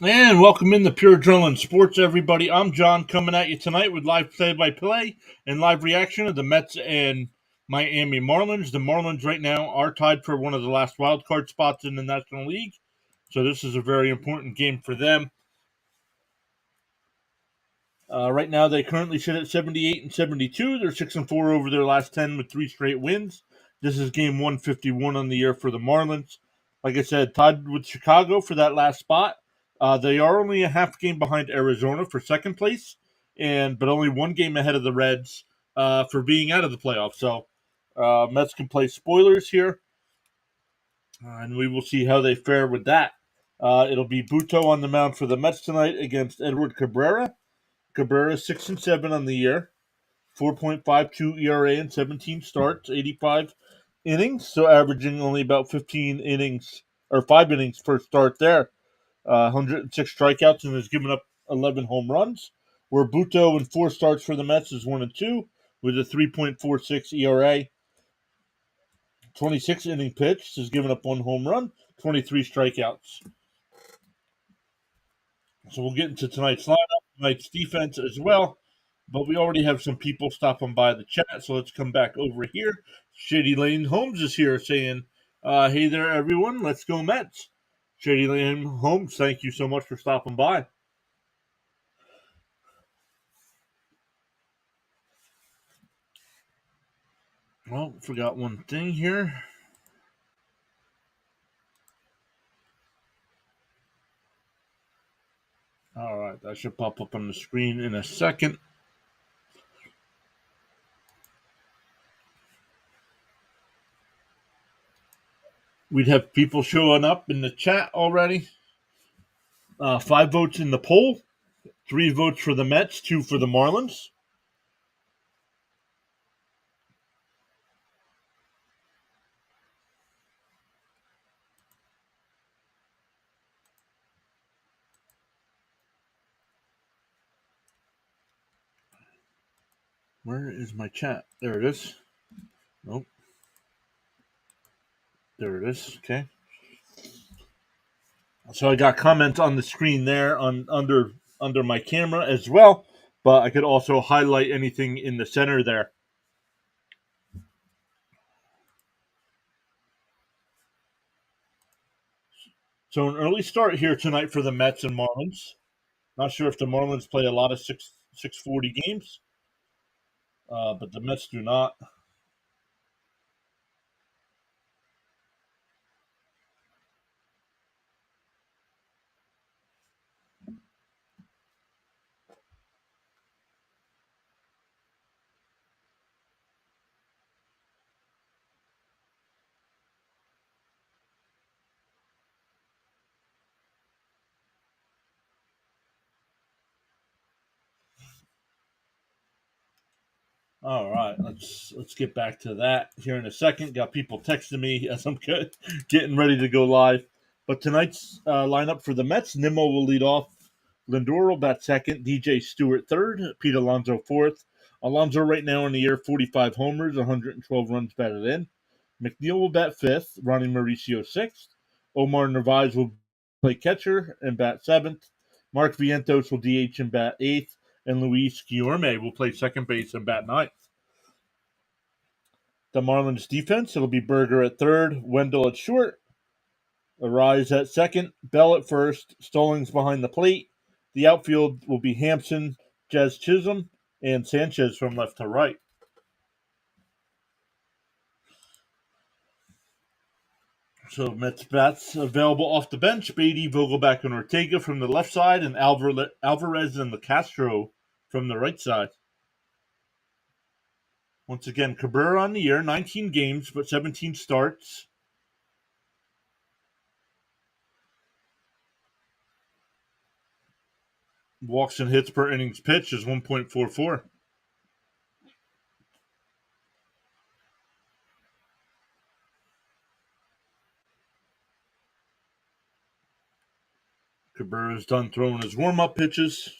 And welcome in the Pure Adrenaline Sports, everybody. I'm John coming at you tonight with live play-by-play and live reaction of the Mets and Miami Marlins. The Marlins right now are tied for one of the last wild card spots in the National League, so this is a very important game for them. Right now, they currently sit at 78 and 72. They're 6-4 over their last 10 with 3 straight wins. This is game 151 on the year for the Marlins. Like I said, tied with Chicago for that last spot. They are only a half game behind Arizona for second place, but only one game ahead of the Reds for being out of the playoffs. So Mets can play spoilers here, and we will see how they fare with that. It'll be Buto on the mound for the Mets tonight against Edward Cabrera. Cabrera 6-7 on the year, 4.52 ERA in 17 starts, 85 innings, so averaging only about 15 innings or 5 innings per start there. 106 strikeouts and has given up 11 home runs. Where Buto in 4 starts for the Mets is 1-2 with a 3.46 ERA. 26 inning pitched has given up 1 home run, 23 strikeouts. So we'll get into tonight's lineup, tonight's defense as well. But we already have some people stopping by the chat, so let's come back over here. Shady Lane Holmes is here saying, hey there, everyone. Let's go Mets. Shady Lane Holmes, thank you so much for stopping by. Well, forgot one thing here. All right, that should pop up on the screen in a second. We'd have people showing up in the chat already. 5 votes in the poll, 3 votes for the Mets, 2 for the Marlins. Where is my chat? There it is. Nope. There it is. Okay. So I got comments on the screen there on under my camera as well, but I could also highlight anything in the center there. So an early start here tonight for the Mets and Marlins. Not sure if the Marlins play a lot of 640 games, but the Mets do not. All right, let's get back to that here in a second. Got people texting me as I'm getting ready to go live. But tonight's lineup for the Mets: Nimmo will lead off. Lindor will bat second. DJ Stewart third. Pete Alonso fourth. Alonso right now in the year 45 homers, 112 runs batted in. McNeil will bat fifth. Ronnie Mauricio sixth. Omar Narvaez will play catcher and bat seventh. Mark Vientos will DH and bat eighth, and Luis Guillorme will play second base and bat ninth. The Marlins defense, it'll be Berger at third, Wendell at short, Arise at second, Bell at first, Stallings behind the plate. The outfield will be Hampson, Jazz Chisholm, and Sanchez from left to right. So Mets bats available off the bench: Beatty, Vogelback, and Ortega from the left side, and Alvarez and Castro from the right side. Once again, Cabrera on the year, 19 games, but 17 starts. Walks and hits per innings pitched is 1.44. Cabrera's done throwing his warm-up pitches.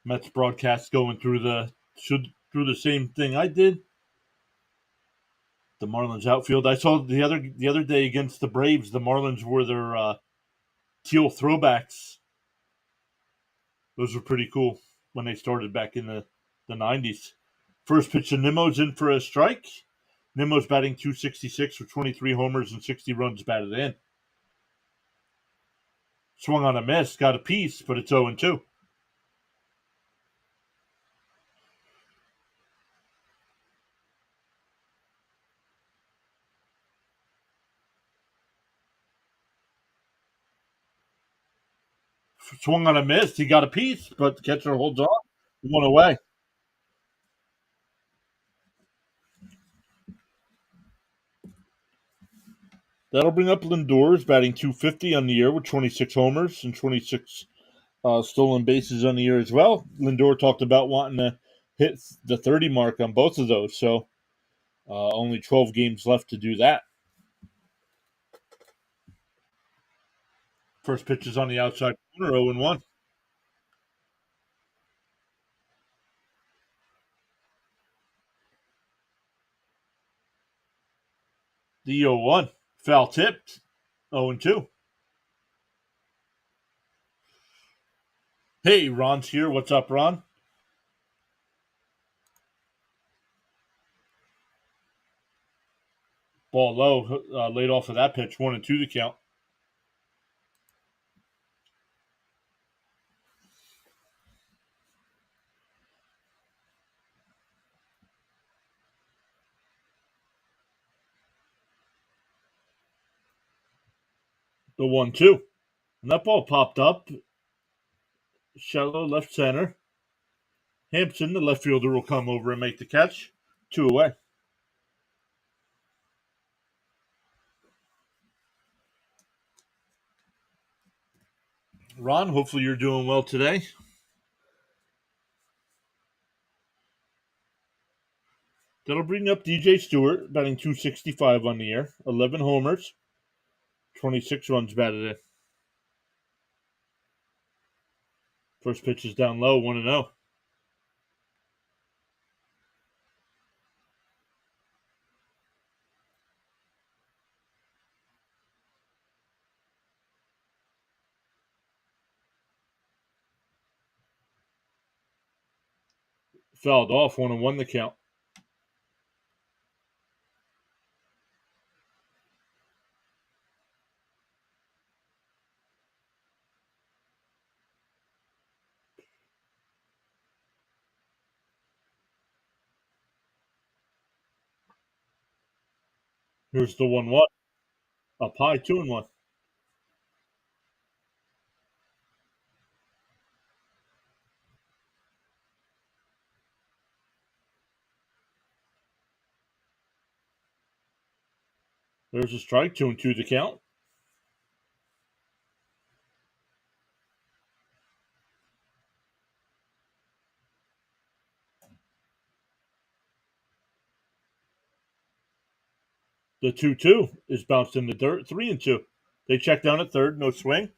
Mets broadcast going through the same thing I did. The Marlins outfield. I saw the other day against the Braves. The Marlins wore their teal throwbacks. Those were pretty cool when they started back in the 90s. First pitch to Nimmo's in for a strike. Nimmo's batting .266 with 23 homers and 60 runs batted in. Swung on a miss, got a piece, but it's 0-2. Swung on a miss, he got a piece, but the catcher holds on. One away. That'll bring up Lindor's batting .250 on the year with 26 homers and 26 stolen bases on the year as well. Lindor talked about wanting to hit the 30 mark on both of those, so only 12 games left to do that. First pitch is on the outside corner, 0-1. The 0-1. Foul tipped, 0-2. Hey, Ron's here. What's up, Ron? Ball low, laid off of that pitch, 1-2 the count. The 1-2. And that ball popped up. Shallow left center. Hampson, the left fielder, will come over and make the catch. 2 away. Ron, hopefully you're doing well today. That'll bring up DJ Stewart, batting .265 on the year. 11 homers, 26 runs batted in. First pitch is down low, 1-0. Fouled off, 1-1 the count. Here's the 1-1. Up high, 2-1. There's a strike, 2-2 the count. The 2-2 is bounced in the dirt, 3-2. They check down at third, no swing.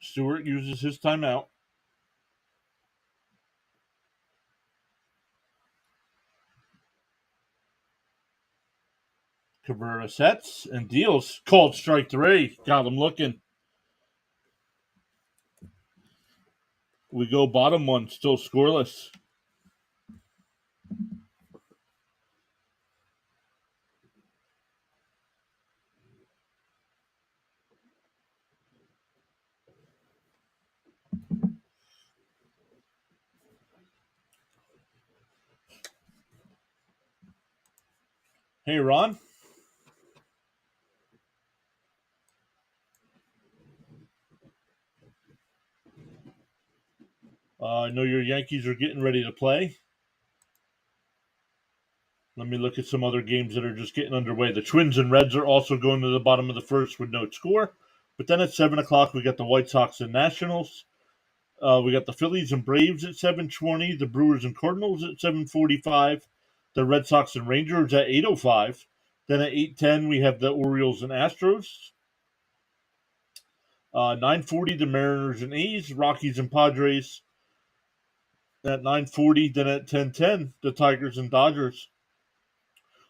Stewart uses his timeout. Cabrera sets and deals. Called strike 3. Got him looking. We go bottom one, still scoreless. Hey, Ron. I know your Yankees are getting ready to play. Let me look at some other games that are just getting underway. The Twins and Reds are also going to the bottom of the first with no score. But then at 7 o'clock, we got the White Sox and Nationals. We got the Phillies and Braves at 7:20, the Brewers and Cardinals at 7:45, the Red Sox and Rangers at 8:05. Then at 8:10 we have the Orioles and Astros. 9:40 the Mariners and A's, Rockies and Padres at 9:40. Then at 10:10 the Tigers and Dodgers.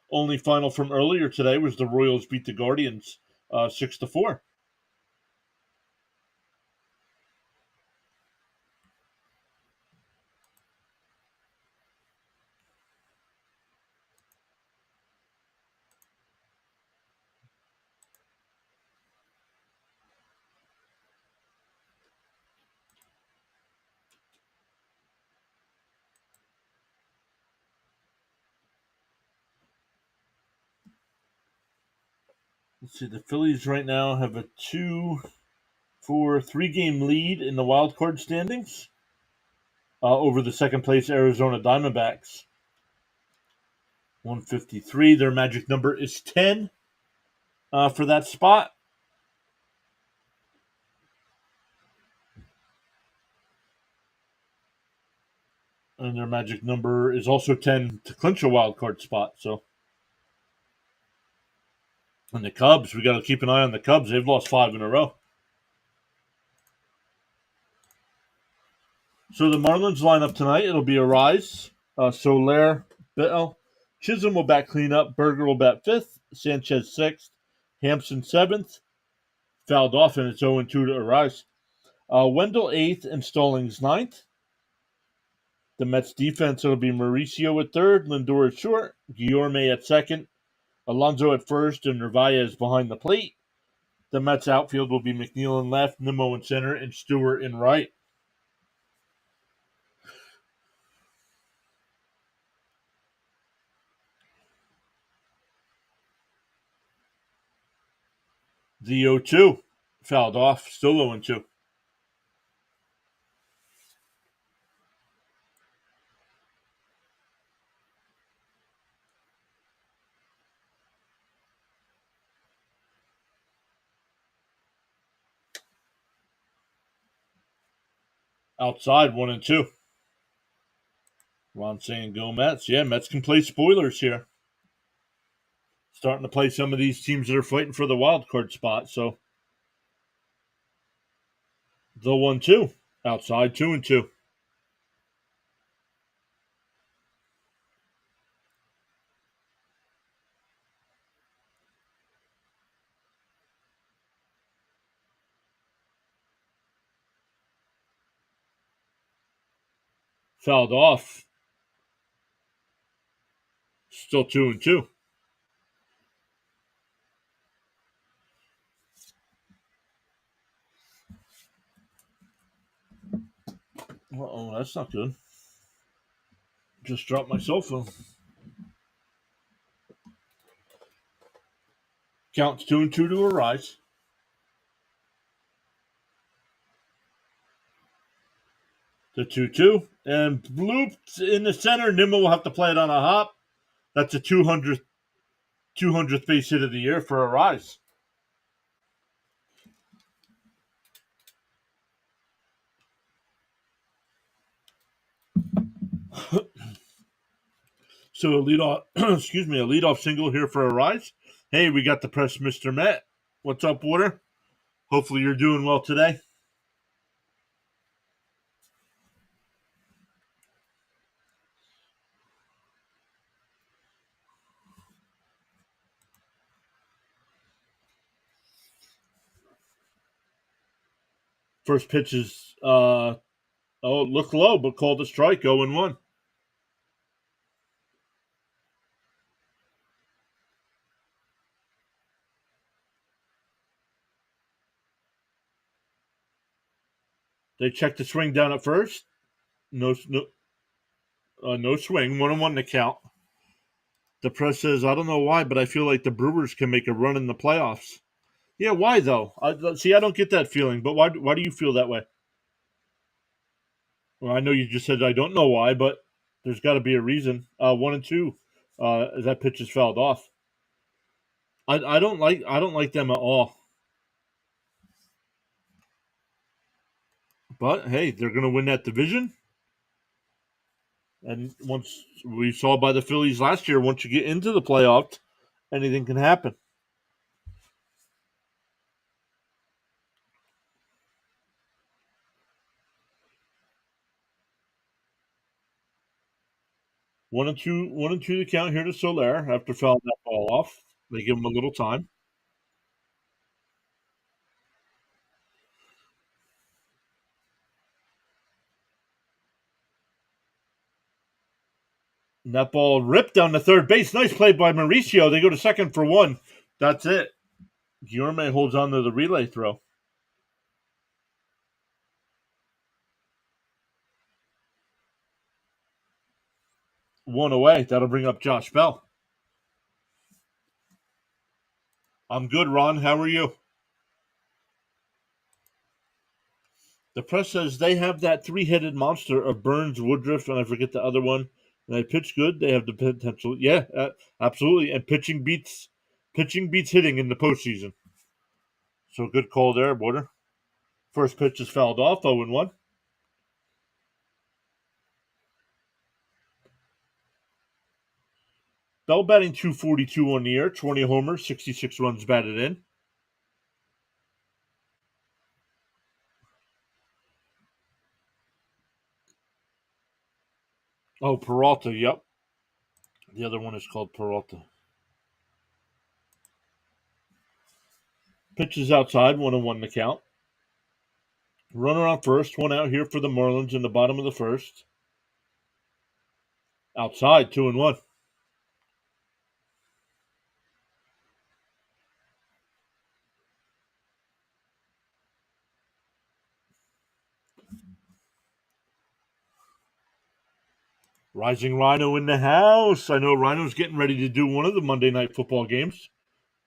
Only final from earlier today was the Royals beat the Guardians 6-4. Let's see, the Phillies right now have a 3-game lead in the wild card standings over the second place Arizona Diamondbacks. 153. Their magic number is 10 for that spot. And their magic number is also 10 to clinch a wild card spot. So, and the Cubs, we got to keep an eye on the Cubs. They've lost 5 in a row. So the Marlins lineup tonight, it'll be Arise, Soler, Bell, Chisholm will bat cleanup, Berger will bat 5th, Sanchez 6th, Hampson 7th, fouled off, and it's 0-2 to Arise. Wendell 8th and Stallings 9th. The Mets defense, it'll be Mauricio at 3rd, Lindor at short, Guillorme at 2nd, Alonso at 1st, and Narvaez behind the plate. The Mets outfield will be McNeil in left, Nimmo in center, and Stewart in right. The 0-2 fouled off, still 0-2. Outside 1-2. Ron saying go Mets. Yeah, Mets can play spoilers here. Starting to play some of these teams that are fighting for the wild card spot. So the 1-2. Outside 2-2. Fouled off. Still 2-2. Uh-oh, that's not good. Just dropped my cell phone. Counts 2-2 to Arise. The 2-2. And blooped in the center. Nimmo will have to play it on a hop. That's a 200th base hit of the year for Arise. So a leadoff single here for Arise. Hey, we got the press, Mr. Met. What's up, Water? Hopefully you're doing well today. First pitch is look low, but called a strike, 0-1. They check the swing down at first. No swing. 1-1 to count. The press says, I don't know why, but I feel like the Brewers can make a run in the playoffs. Yeah, why though? I don't get that feeling, but why do you feel that way? Well, I know you just said I don't know why, but there's got to be a reason. 1-2. That pitch is fouled off. I don't like them at all. But hey, they're going to win that division. And once we saw by the Phillies last year, once you get into the playoffs, anything can happen. One and two to count here to Soler after fouling that ball off. They give him a little time. And that ball ripped down the third base. Nice play by Mauricio. They go to second for one. That's it. Guillorme holds on to the relay throw. One away. That'll bring up Josh Bell. I'm good, Ron. How are you? The press says they have that three-headed monster of Burns, Woodruff, and I forget the other one. And they pitch good. They have the potential. Yeah, absolutely. And pitching beats hitting in the postseason. So good call there, Border. First pitch is fouled off. 0-1. Bell batting .242 on the year, 20 homers, 66 runs batted in. Oh, Peralta, yep. The other one is called Peralta. Pitches outside, 1-1 the count. Runner on first, one out here for the Marlins in the bottom of the first. Outside, 2-1. Rising Rhino in the house. I know Rhino's getting ready to do one of the Monday Night Football games.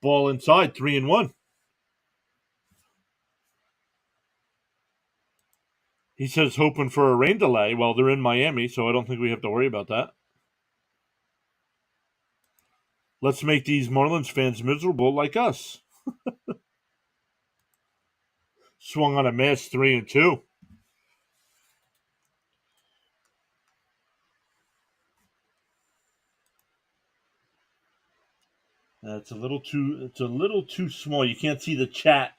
Ball inside, 3-1. He says hoping for a rain delay. Well, they're in Miami, so I don't think we have to worry about that. Let's make these Marlins fans miserable like us. Swung on a miss, 3-2. It's a little too small. You can't see the chat.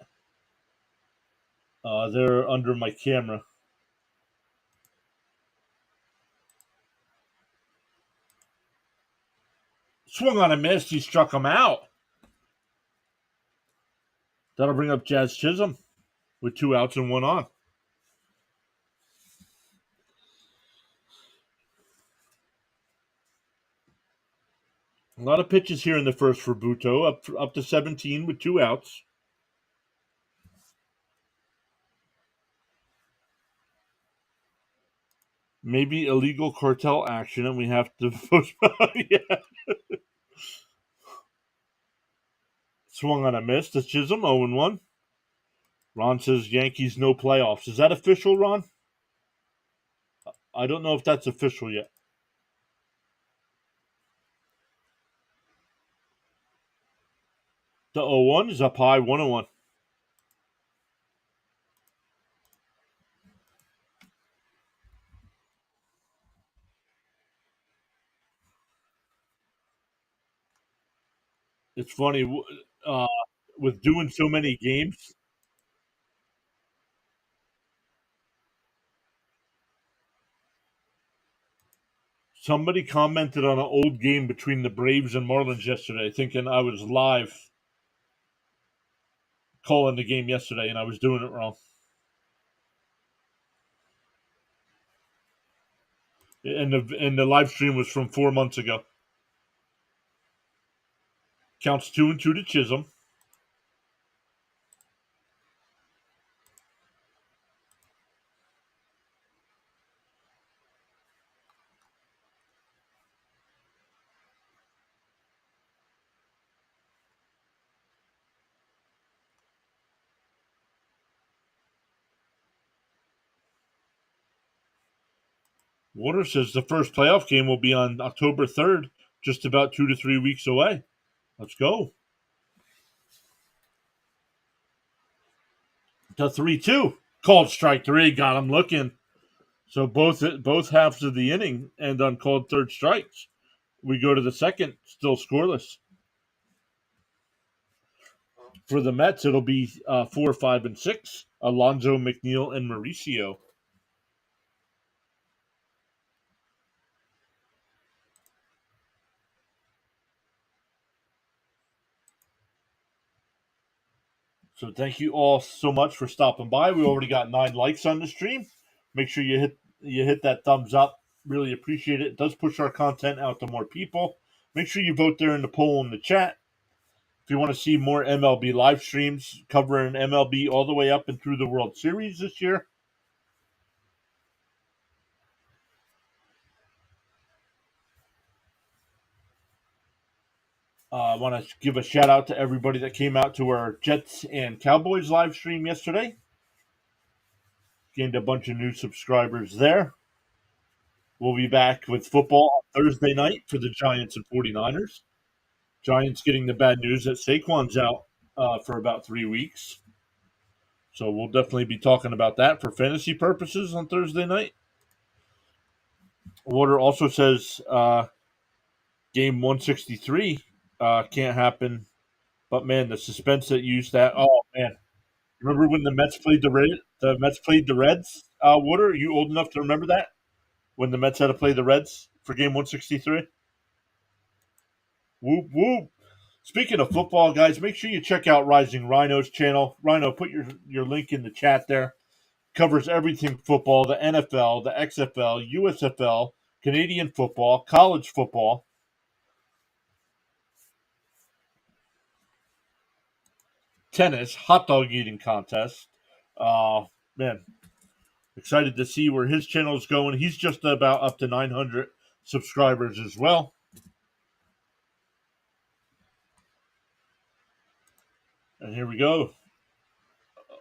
They're under my camera. Swung on a miss. He struck him out. That'll bring up Jazz Chisholm with 2 outs and 1 on. A lot of pitches here in the first for Buto, up to 17 with 2 outs. Maybe illegal cartel action, and we have to postpone. Yeah. Swung on a miss to Chisholm, 0-1. Ron says Yankees no playoffs. Is that official, Ron? I don't know if that's official yet. The 0-1 is up high, 1-1. It's funny, with doing so many games, somebody commented on an old game between the Braves and Marlins yesterday, thinking I was live calling the game yesterday, and I was doing it wrong. And the live stream was from 4 months ago. Counts 2-2 to Chisholm. Water says the first playoff game will be on October 3rd, just about 2 to 3 weeks away. Let's go. To 3-2. Called strike three, got him looking. So both halves of the inning end on called third strikes. We go to the second, still scoreless. For the Mets, it'll be 4, 5, and 6. Alonso, McNeil, and Mauricio. So thank you all so much for stopping by. We already got 9 likes on the stream. Make sure you hit that thumbs up. Really appreciate it. It does push our content out to more people. Make sure you vote there in the poll in the chat. If you want to see more MLB live streams covering MLB all the way up and through the World Series this year, I want to give a shout out to everybody that came out to our Jets and Cowboys live stream yesterday. Gained a bunch of new subscribers there. We'll be back with football on Thursday night for the Giants and 49ers. Giants getting the bad news that Saquon's out for about 3 weeks. So we'll definitely be talking about that for fantasy purposes on Thursday night. Water also says game 163 can't happen. But man, the suspense that used that. Oh man, remember when the Mets played the Mets played the Reds? Water, are you old enough to remember that when the Mets had to play the Reds for game 163? Whoop whoop. Speaking of football, guys, make sure you check out Rising Rhino's channel. Rhino, put your link in the chat there. Covers everything football: the NFL, the XFL, USFL, Canadian football, college football, tennis, hot dog eating contest. Man, excited to see where his channel is going. He's just about up to 900 subscribers as well. And here we go.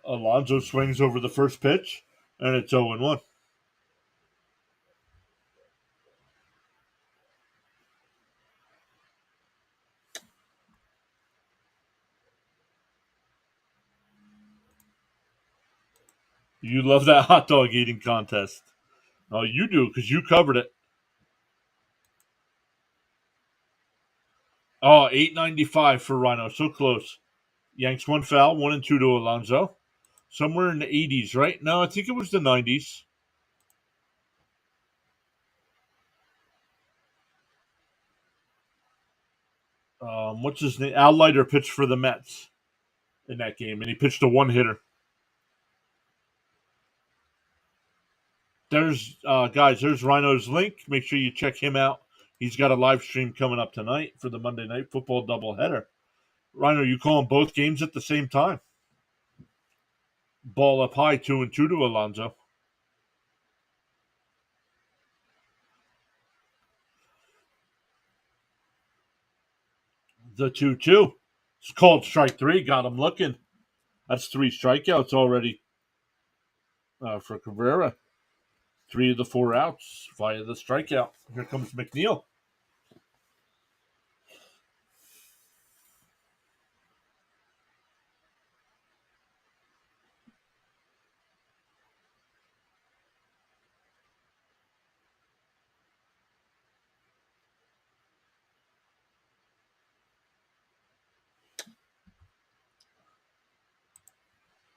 Alonso swings over the first pitch, and it's 0-1. You love that hot dog eating contest. Oh, you do, because you covered it. Oh, 895 for Rhino. So close. Yanks one foul, 1-2 to Alonso. Somewhere in the 80s, right? No, I think it was the 90s. What's his name? Al Leiter pitched for the Mets in that game, and he pitched a one-hitter. There's guys. There's Rhino's link. Make sure you check him out. He's got a live stream coming up tonight for the Monday Night Football doubleheader. Rhino, you calling both games at the same time? Ball up high, 2-2 to Alonso. The 2-2. It's called strike three. Got him looking. That's 3 strikeouts already for Cabrera. 3 of the 4 outs via the strikeout. Here comes McNeil.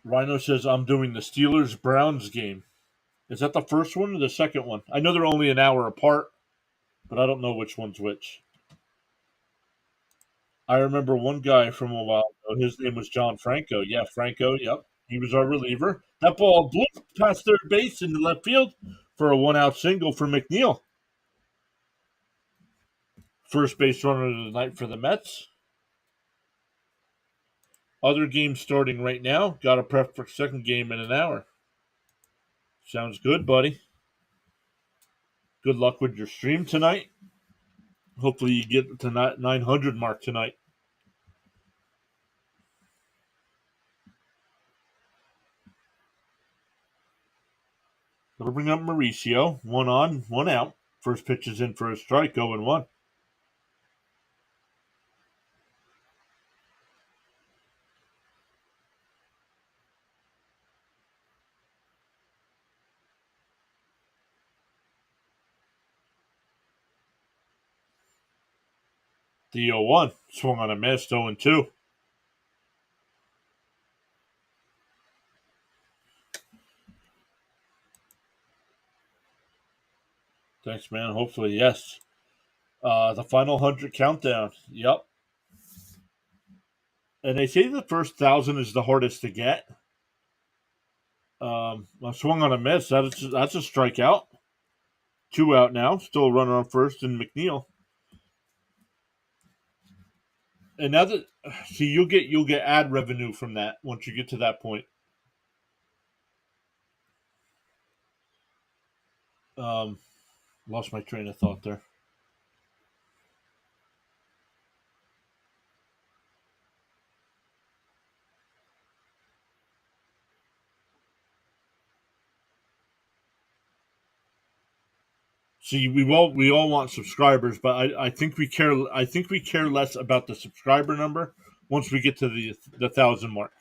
Rhino says, I'm doing the Steelers-Browns game. Is that the first one or the second one? I know they're only an hour apart, but I don't know which one's which. I remember one guy from a while ago. His name was John Franco. Yeah, Franco. Yep. He was our reliever. That ball blew past third base into left field for a 1-out single for McNeil. First base runner of the night for the Mets. Other games starting right now. Got to prep for second game in an hour. Sounds good, buddy. Good luck with your stream tonight. Hopefully you get to 900 mark tonight. Gonna bring up Mauricio. 1 on, 1 out. First pitch is in for a strike, 0-1. The 0-1 swung on a miss, 0-2. Thanks, man. Hopefully, yes. The final 100 countdown. Yep. And they say the first 1,000 is the hardest to get. I swung on a miss. That's a strikeout. 2 out now. Still a runner on first and McNeil. And now that see you'll get ad revenue from that once you get to that point. Um, Lost my train of thought there. See, we all want subscribers, but I think we care less about the subscriber number once we get to the 1,000 mark.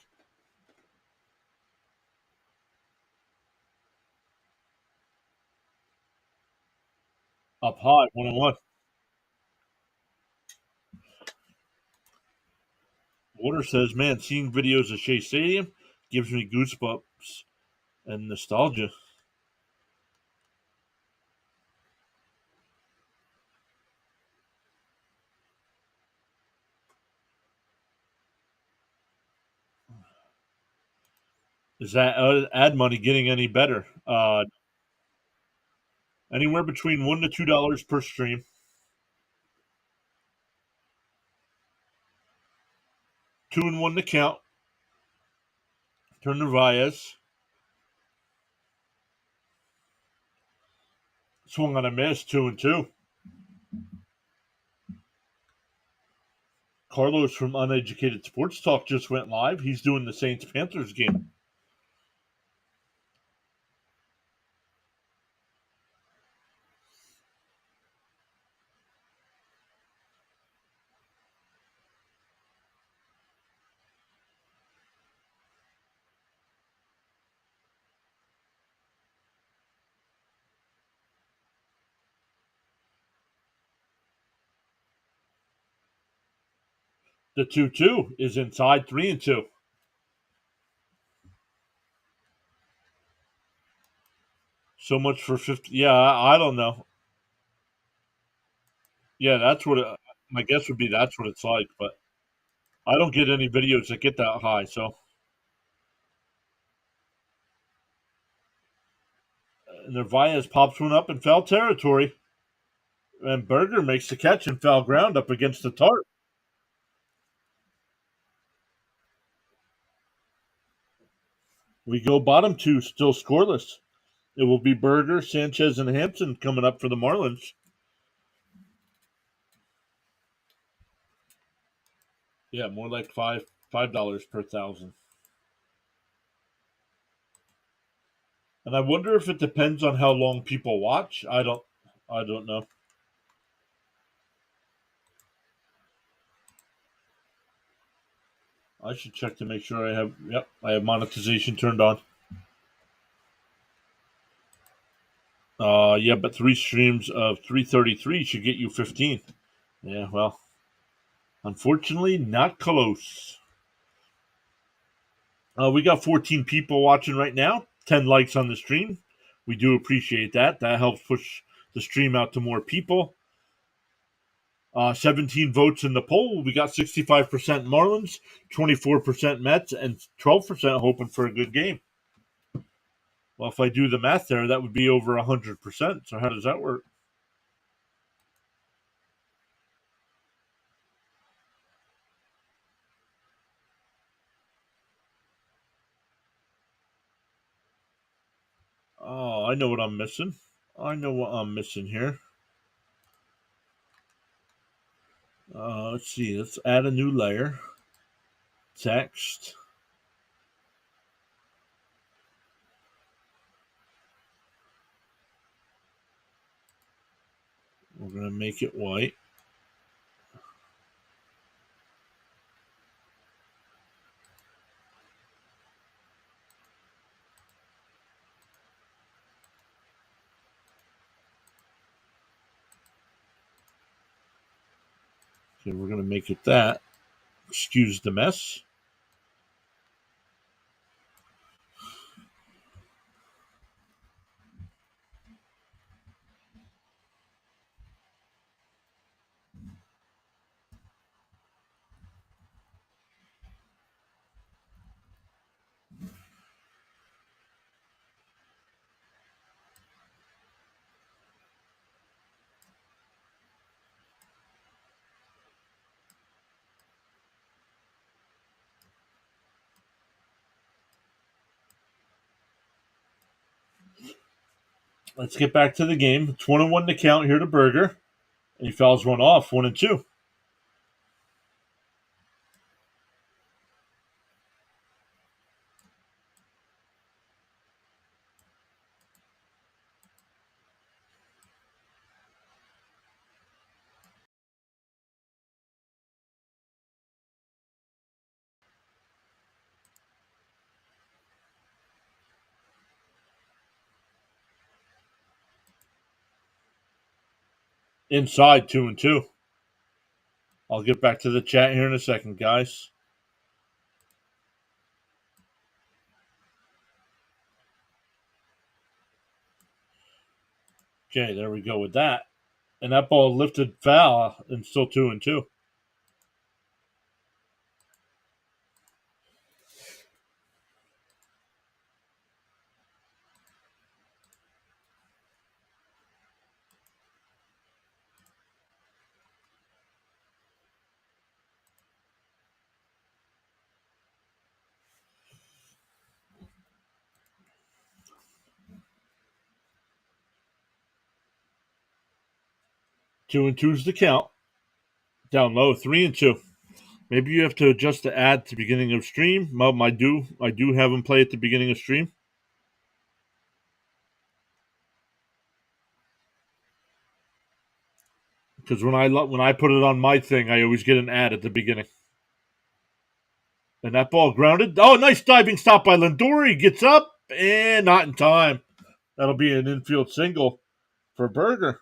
Up high, 101. Water says, "Man, seeing videos of Shea Stadium gives me goosebumps and nostalgia." Is that ad money getting any better? Anywhere between $1 to $2 per stream. 2-1 to count. Turn to Valles. Swung on a miss, 2-2. Carlos from Uneducated Sports Talk just went live. He's doing the Saints Panthers game. The 2-2 is inside, 3-2. So much for 50. Yeah, I don't know. Yeah, that's what my guess would be. That's what it's like, but I don't get any videos that get that high. So, and Narvaez pops one up in foul territory, and Berger makes the catch in foul ground up against the tarp. We go bottom two, still scoreless. It will be Berger, Sanchez, and Hampson coming up for the Marlins. Yeah, more like $5 per thousand. And I wonder if it depends on how long people watch. I don't know. I should check to make sure I have monetization turned on. Yeah, but 3 streams of 333 should get you 15. Yeah, well, unfortunately, not close. We got 14 people watching right now, 10 likes on the stream. We do appreciate that. That helps push the stream out to more people. 17 votes in the poll. We got 65% Marlins, 24% Mets, and 12% hoping for a good game. Well, if I do the math there, that would be over 100%. So how does that work? Oh, I know what I'm missing. I know what I'm missing here. Let's see. Let's add a new layer. Text. We're going to make it white. Okay, we're going to make it that. Excuse the mess. Let's get back to the game. It's 1-1 to count here to Berger. And he fouls one off, 1-2. Inside 2-2. I'll get back to the chat here in a second, guys. Okay, there we go with that. And that ball lifted foul and still 2-2. Two and two's the count. Down low, 3-2. Maybe you have to adjust the ad to beginning of stream. I do have them play at the beginning of stream. Because when I put it on my thing, I always get an ad at the beginning. And that ball grounded. Oh, nice diving stop by Lindor. He gets up and not in time. That'll be an infield single for Berger.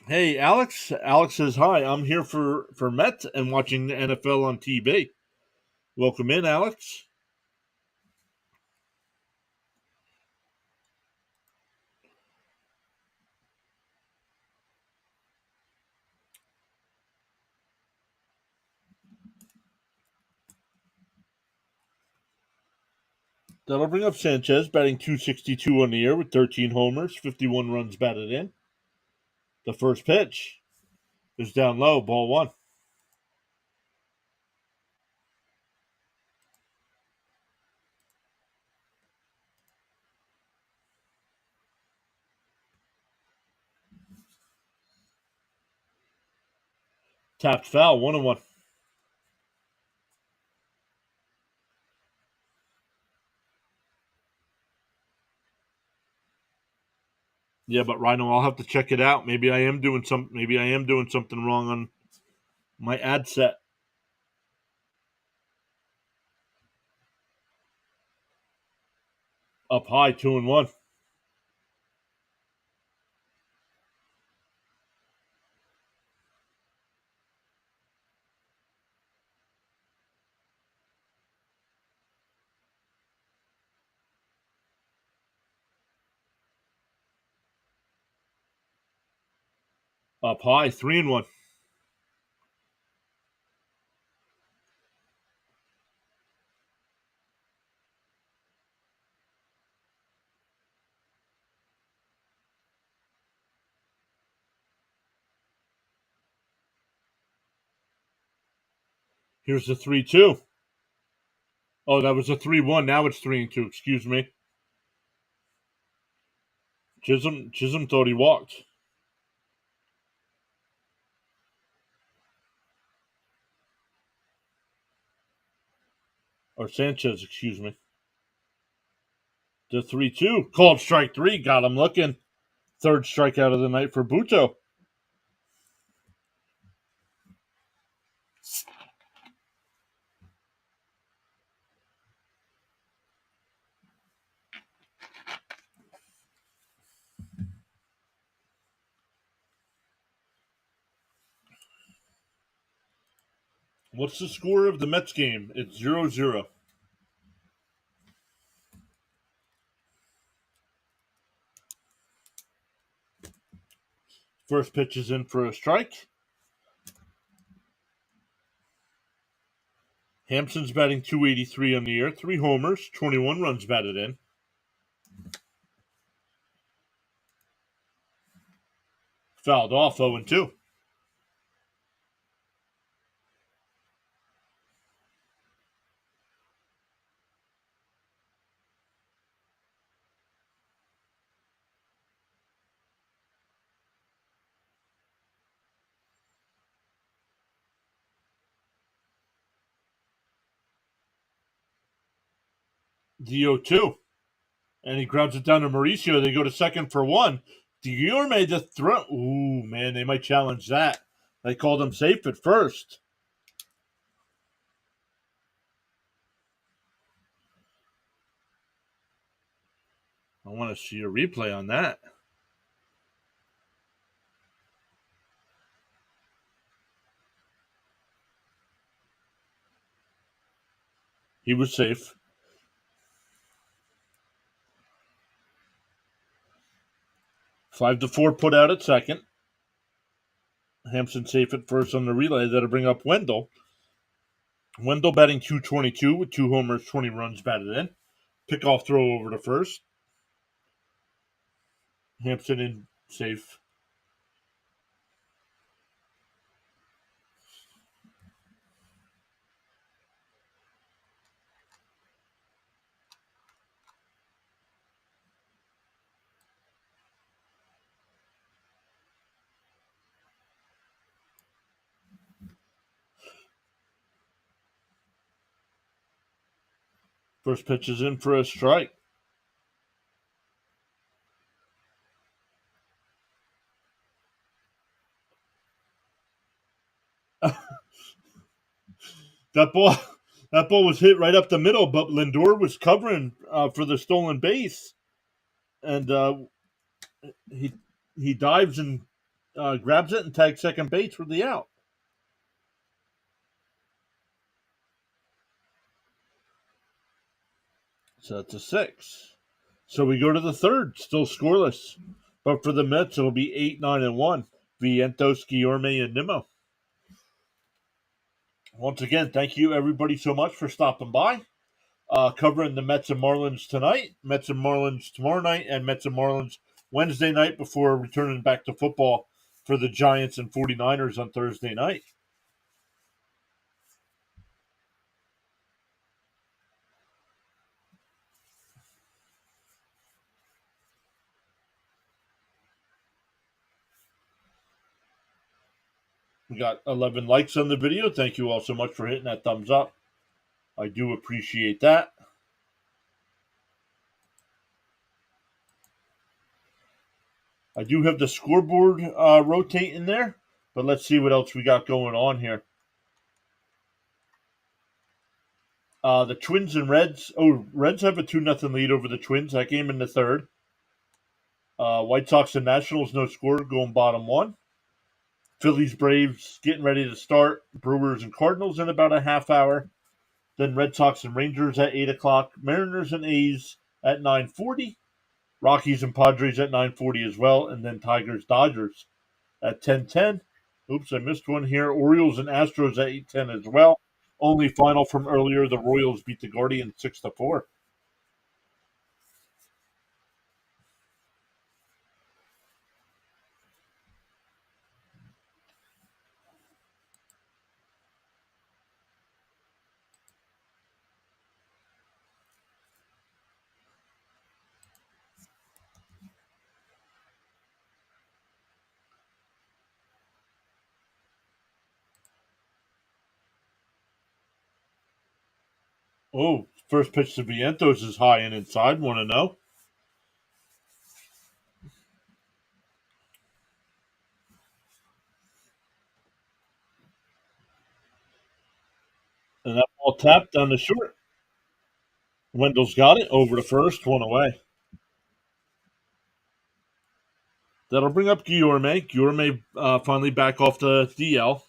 Hey, Alex. Alex says, hi, I'm here for Met and watching the NFL on TV. Welcome in, Alex. That'll bring up Sanchez, batting .262 on the year with 13 homers, 51 runs batted in. The first pitch is down low, ball one. Tapped foul, 1-1. Yeah, but Rhino, I'll have to check it out. Maybe I am doing something wrong on my ad set. Up high, 2-1. Up high, 3-1. Here's the 3-2. Oh, that was a 3-1. Now it's 3-2. Excuse me. Chisholm thought he walked. Or Sanchez, excuse me. The 3-2. Called strike three. Got him looking. Third strikeout of the night for Buto. What's the score of the Mets game? It's 0-0. First pitch is in for a strike. Hampson's batting .283 on the year, 3 homers, 21 runs batted in. Fouled off 0-2. The 0-2. And he grounds it down to Mauricio. They go to second for 1. Guillorme just throw. Ooh, man, they might challenge that. They called him safe at first. I want to see a replay on that. He was safe. 5-4 put out at second. Hampson safe at first on the relay. That'll bring up Wendell. Wendell batting .222 with 2 homers, 20 runs batted in. Pickoff throw over to first. Hampson in safe. First pitch is in for a strike. That ball was hit right up the middle, but Lindor was covering for the stolen base, and he dives and grabs it and tags second base for the out. So that's a 6. So we go to the third, still scoreless. But for the Mets, it'll be 8-9-1. Vientos, Guillorme, and Nimmo. Once again, thank you everybody so much for stopping by. Covering the Mets and Marlins tonight, Mets and Marlins tomorrow night, and Mets and Marlins Wednesday night before returning back to football for the Giants and 49ers on Thursday night. We got 11 likes on the video. Thank you all so much for hitting that thumbs up. I do appreciate that. I do have the scoreboard rotating there, but let's see what else we got going on here. The Twins and Reds. Oh, Reds have a 2-0 lead over the Twins. That game in the third. White Sox and Nationals, no score, going bottom 1. Phillies, Braves getting ready to start. Brewers and Cardinals in about a half hour. Then Red Sox and Rangers at 8 o'clock. Mariners and A's at 9:40. Rockies and Padres at 9:40 as well. And then Tigers, Dodgers at 10:10. Oops, I missed one here. Orioles and Astros at 8:10 as well. Only final from earlier, the Royals beat the Guardians 6-4. Oh, first pitch to Vientos is high and inside. Want to know? And that ball tapped down the short. Wendell's got it over to first, 1 away. That'll bring up Guillorme. Guillorme finally back off the DL.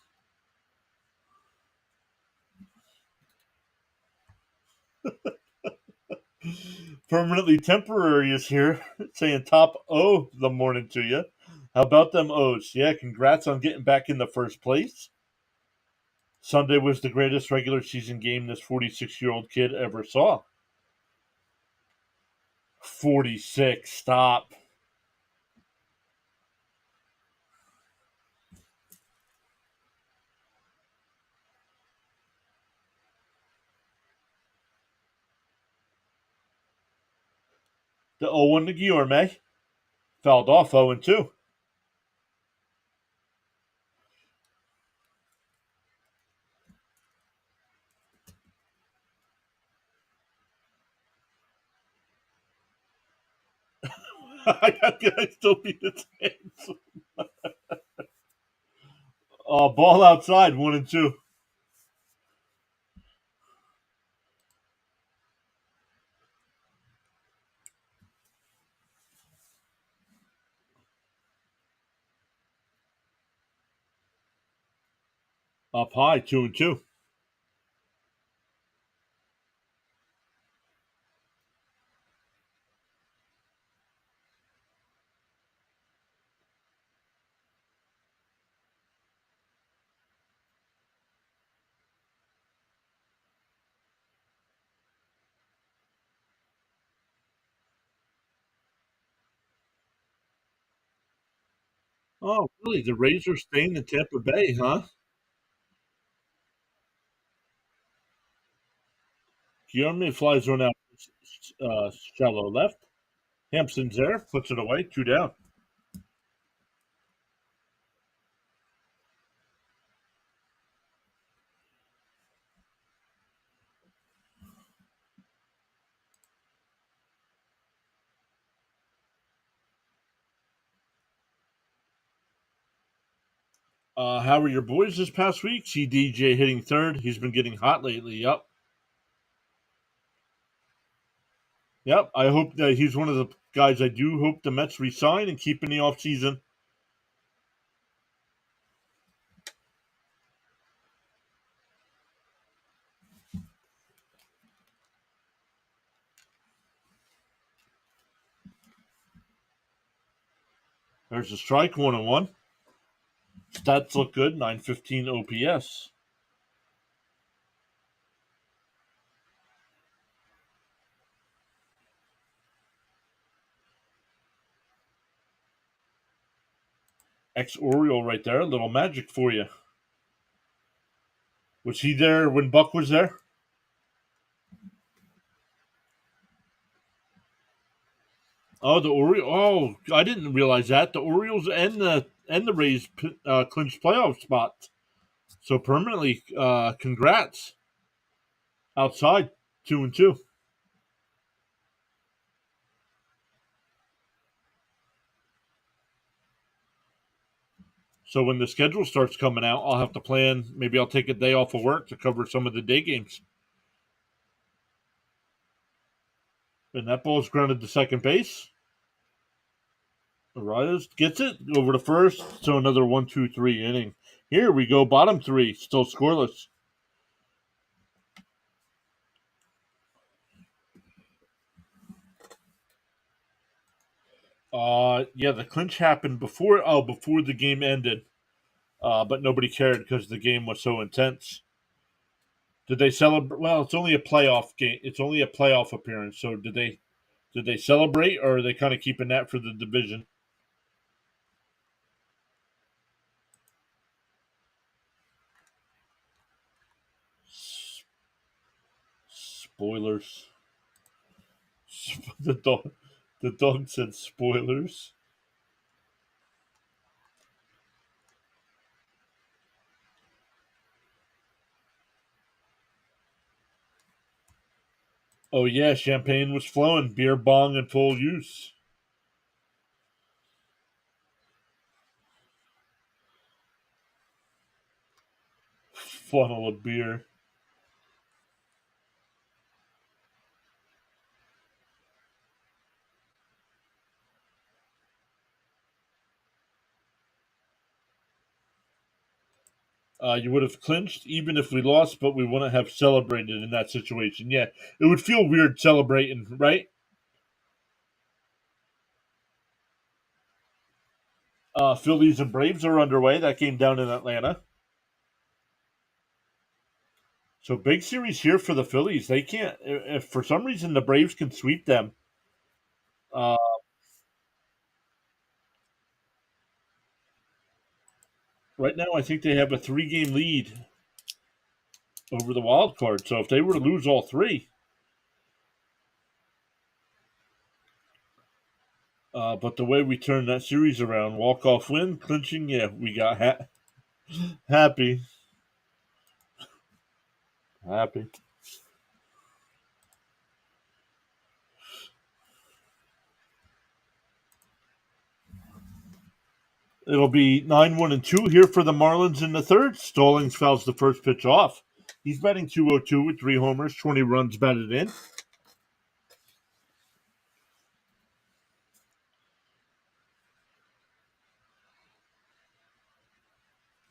Permanently temporary is here, saying top O the morning to you. How about them O's? Yeah, congrats on getting back in the first place. Sunday was the greatest regular season game this 46-year-old kid ever saw. 46, stop. The 0-1 to Guillorme. Fouled off 0-2. Can I still beat its hands? Ball outside, 1-2. Up high, 2-2. Oh, really? The Rays are staying in Tampa Bay, huh? Guillorme flies one out, shallow left. Hampson's there, puts it away, 2 down. How are your boys this past week? See DJ hitting third. He's been getting hot lately. Yep. Yep. I hope that he's one of the guys I do hope the Mets resign and keep in the offseason. There's a strike, 1-1. Stats look good, 915 OPS. Ex Oriole right there. A little magic for you. Was he there when Buck was there? Oh, the Orioles. Oh, I didn't realize that. The Orioles and the Rays clinched playoff spots. So permanently, congrats. Outside, 2-2. So when the schedule starts coming out, I'll have to plan. Maybe I'll take a day off of work to cover some of the day games. And that ball's grounded to second base. Arias gets it over to first. So another 1-2-3 inning. Here we go. Bottom three, still scoreless. Yeah, the clinch happened before the game ended. But nobody cared because the game was so intense. Did they celebrate? Well, it's only a playoff game. It's only a playoff appearance. So did they celebrate, or are they kind of keeping that for the division? Spoilers. The dog said spoilers. Oh yeah, champagne was flowing, beer bong in full use. Funnel of beer. You would have clinched even if we lost, but we wouldn't have celebrated in that situation. Yeah, it would feel weird celebrating, right? Phillies and Braves are underway. That game down in Atlanta. So big series here for the Phillies. They can't. If for some reason the Braves can sweep them. Uh, right now, I think they have a 3-game lead over the wild card. So if they were to lose all three, but the way we turned that series around, walk off win, clinching, yeah, we got happy, happy. It'll be 9-1-2 here for the Marlins in the third. Stallings fouls the first pitch off. He's batting 202 with 3 homers, 20 runs batted in.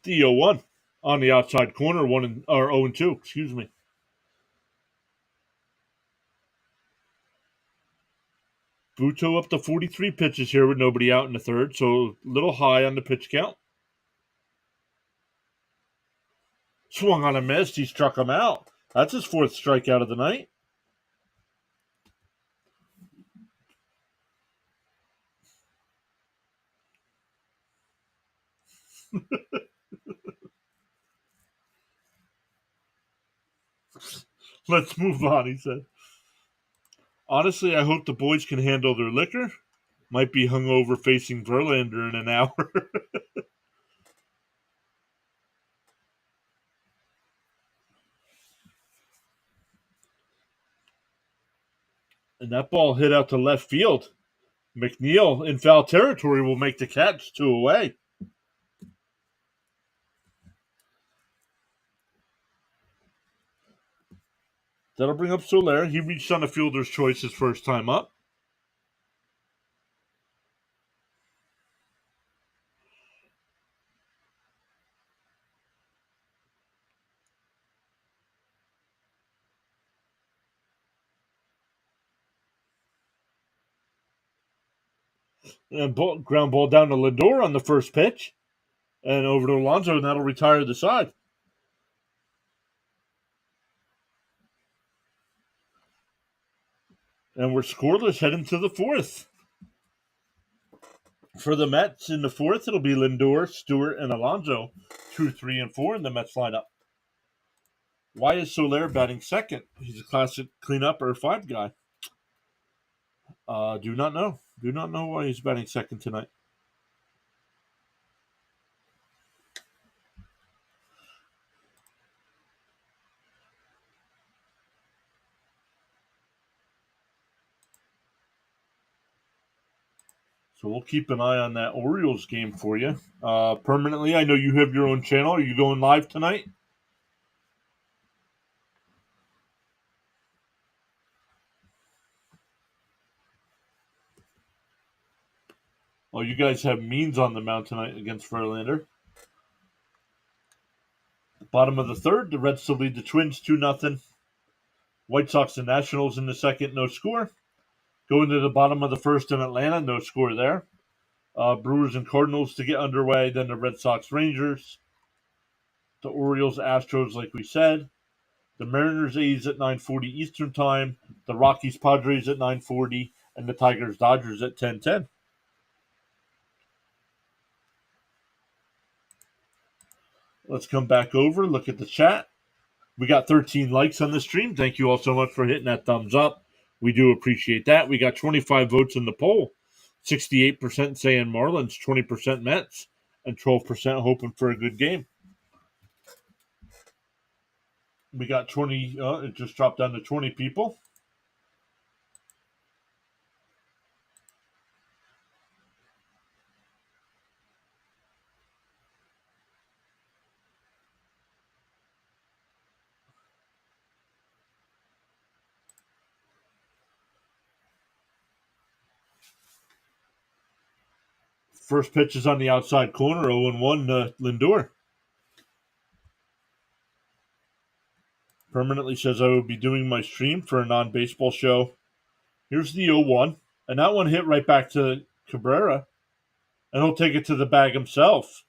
The 0-1 on the outside corner, 0-2. Excuse me. Buto up to 43 pitches here with nobody out in the third, so a little high on the pitch count. Swung on a miss. He struck him out. That's his fourth strikeout of the night. Let's move on, he said. Honestly, I hope the boys can handle their liquor. Might be hungover facing Verlander in an hour. And that ball hit out to left field. McNeil in foul territory will make the catch, 2 away. That'll bring up Soler. He reached on a fielder's choice his first time up. And ground ball down to Lindor on the first pitch. And over to Alonso, and that'll retire the side. And we're scoreless heading to the fourth. For the Mets in the fourth, it'll be Lindor, Stewart, and Alonso. 2, 3, and 4 in the Mets lineup. Why is Soler batting second? He's a classic cleanup or 5 guy. Do not know. Do not know why he's batting second tonight. So we'll keep an eye on that Orioles game for you. Permanently, I know you have your own channel. Are you going live tonight? Oh, you guys have Means on the mound tonight against Verlander. Bottom of the third, the Reds still lead the Twins 2-0. White Sox and Nationals in the second, no score. Going to the bottom of the first in Atlanta, no score there. Brewers and Cardinals to get underway. Then the Red Sox Rangers. The Orioles Astros, like we said. The Mariners A's at 9:40 Eastern Time. The Rockies Padres at 9:40. And the Tigers Dodgers at 10:10. Let's come back over, look at the chat. We got 13 likes on the stream. Thank you all so much for hitting that thumbs up. We do appreciate that. We got 25 votes in the poll. 68% saying Marlins, 20% Mets, and 12% hoping for a good game. We got 20, it just dropped down to 20 people. First pitch is on the outside corner, 0-1 Lindor. Permanently says I will be doing my stream for a non-baseball show. Here's the 0-1. And that one hit right back to Cabrera. And he'll take it to the bag himself.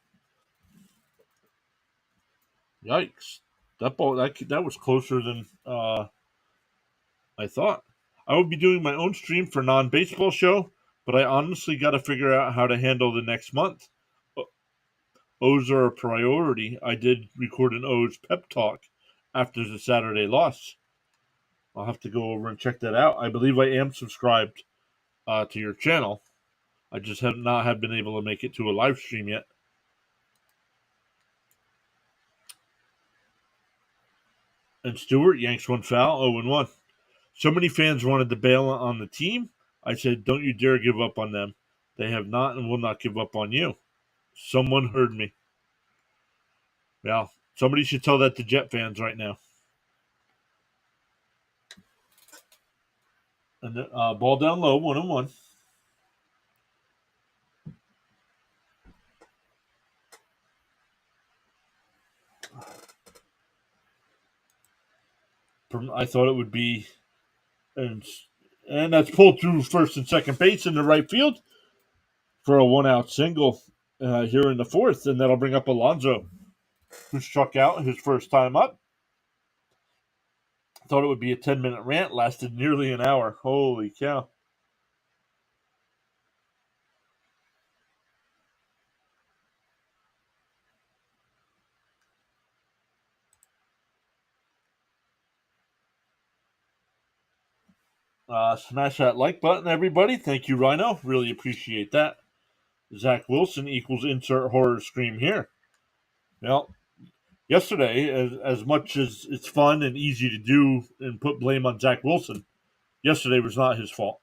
Yikes. That ball that was closer than I thought. I will be doing my own stream for non-baseball show, but I honestly got to figure out how to handle the next month. O's are a priority. I did record an O's pep talk after the Saturday loss. I'll have to go over and check that out. I believe I am subscribed to your channel. I just have not been able to make it to a live stream yet. And Stewart yanks one foul, 0-1. So many fans wanted to bail on the team. I said, don't you dare give up on them. They have not and will not give up on you. Someone heard me. Well, somebody should tell that to Jet fans right now. And ball down low, 1-1. I thought it would be, and that's pulled through first and second base in the right field for a 1-out single here in the fourth, and that'll bring up Alonso, who struck out his first time up. Thought it would be a 10-minute rant, lasted nearly an hour. Holy cow. Smash that like button, everybody. Thank you, Rhino. Really appreciate that. Zach Wilson equals insert horror scream here. Well, yesterday, as much as it's fun and easy to do and put blame on Zach Wilson, yesterday was not his fault.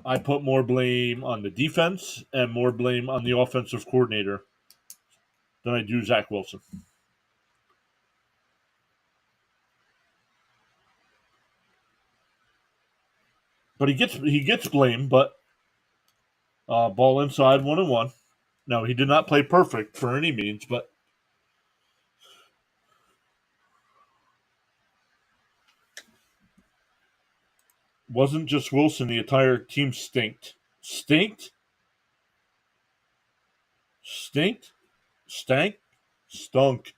I put more blame on the defense and more blame on the offensive coordinator than I do Zach Wilson. But he gets blamed. But ball inside, 1-1. No, he did not play perfect for any means, but wasn't just Wilson. The entire team stinked. Stank. Stunk.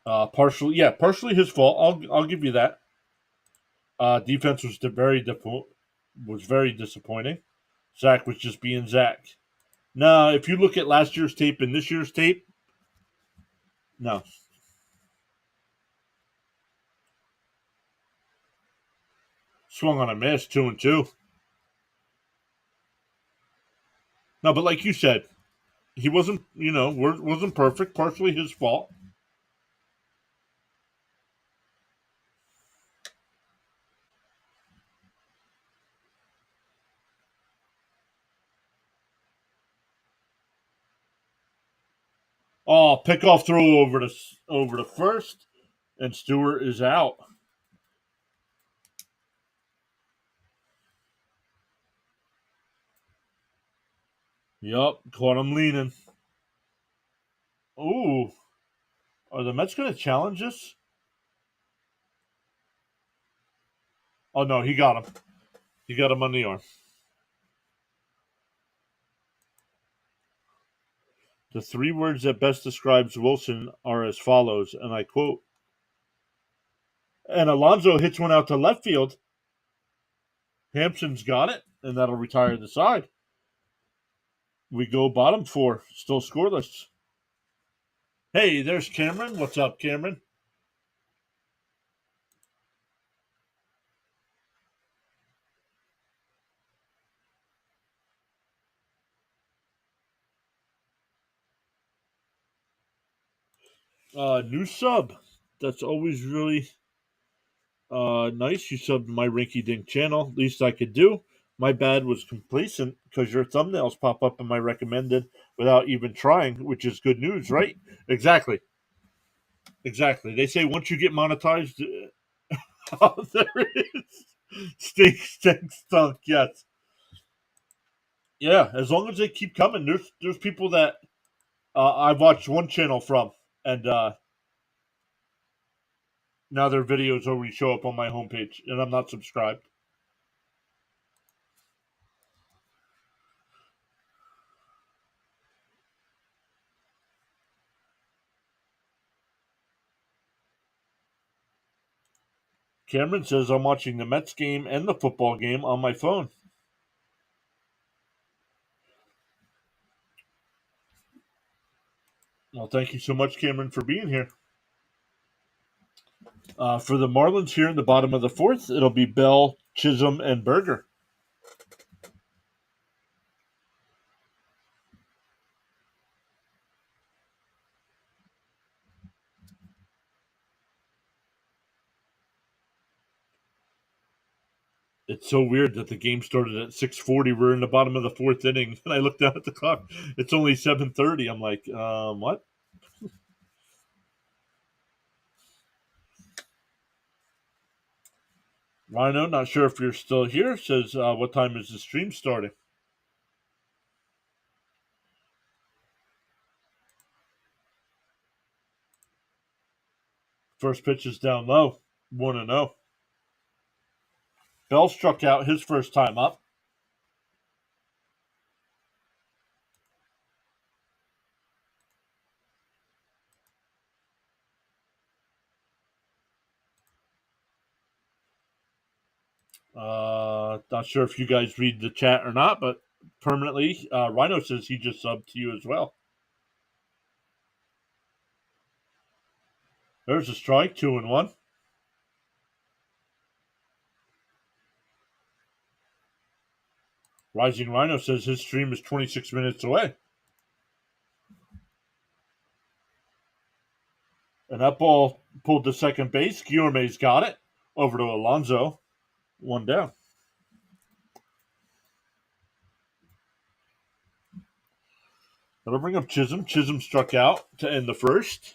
Partially his fault. I'll give you that. Defense was very disappointing. Zach was just being Zach. Now, if you look at last year's tape and this year's tape, no. Swung on a miss, 2-2. No, but like you said, he wasn't perfect. Partially his fault. Oh, pickoff throw over the first, and Stewart is out. Yup, caught him leaning. Ooh, are the Mets going to challenge this? Oh no, he got him. He got him on the arm. The 3 words that best describes Wilson are as follows, and I quote. And Alonso hits one out to left field. Hampson's got it, and that'll retire the side. We go bottom 4, still scoreless. Hey, there's Cameron. What's up, Cameron? New sub. That's always really nice. You subbed my Rinky Dink channel. Least I could do. My bad was complacent because your thumbnails pop up in my recommended without even trying, which is good news, right? Exactly. They say once you get monetized, oh, there it is. Stink, stunk. Yes, yeah. As long as they keep coming, there's people that I've watched one channel from, and now their videos already show up on my homepage, and I'm not subscribed. Cameron says I'm watching the Mets game and the football game on my phone. Well, thank you so much, Cameron, for being here. For the Marlins here in the bottom of the fourth, it'll be Bell, Chisholm, and Berger. It's so weird that the game started at 6:40. We're in the bottom of the fourth inning, and I looked down at the clock. It's only 7:30. I'm like, what? Rhino, not sure if you're still here. Says, what time is the stream starting? First pitch is down low. 1-0. Bell struck out his first time up. Not sure if you guys read the chat or not, but permanently, Rhino says he just subbed to you as well. There's a strike, 2-1. Rising Rhino says his stream is 26 minutes away. And that ball pulled to second base. Guillorme's got it. Over to Alonso. One down. That'll bring up Chisholm. Chisholm struck out to end the first.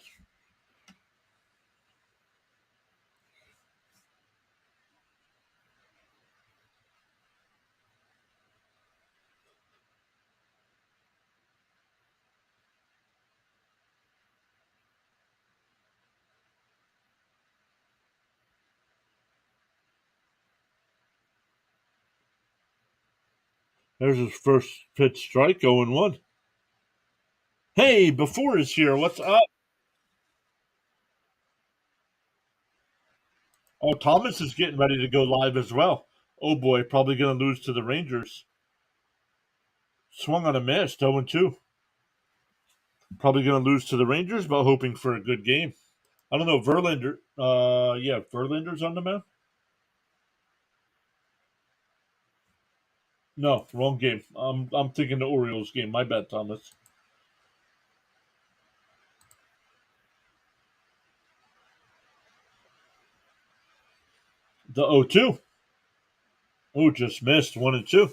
There's his first pitch strike, 0-1. Hey, before is here. What's up? Oh, Thomas is getting ready to go live as well. Oh boy, probably going to lose to the Rangers. Swung on a miss, 0-2. Probably going to lose to the Rangers, but hoping for a good game. I don't know. Verlander. Yeah, Verlander's on the mound. No, wrong game. I'm thinking the Orioles game. My bad, Thomas. The 0-2. Oh, just missed 1-2.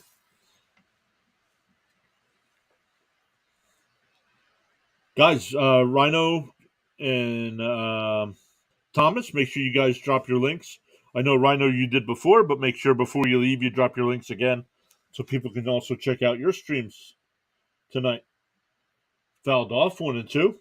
Guys, Rhino and Thomas, make sure you guys drop your links. I know Rhino you did before, but make sure before you leave you drop your links again so people can also check out your streams tonight. Fouled off 1-2.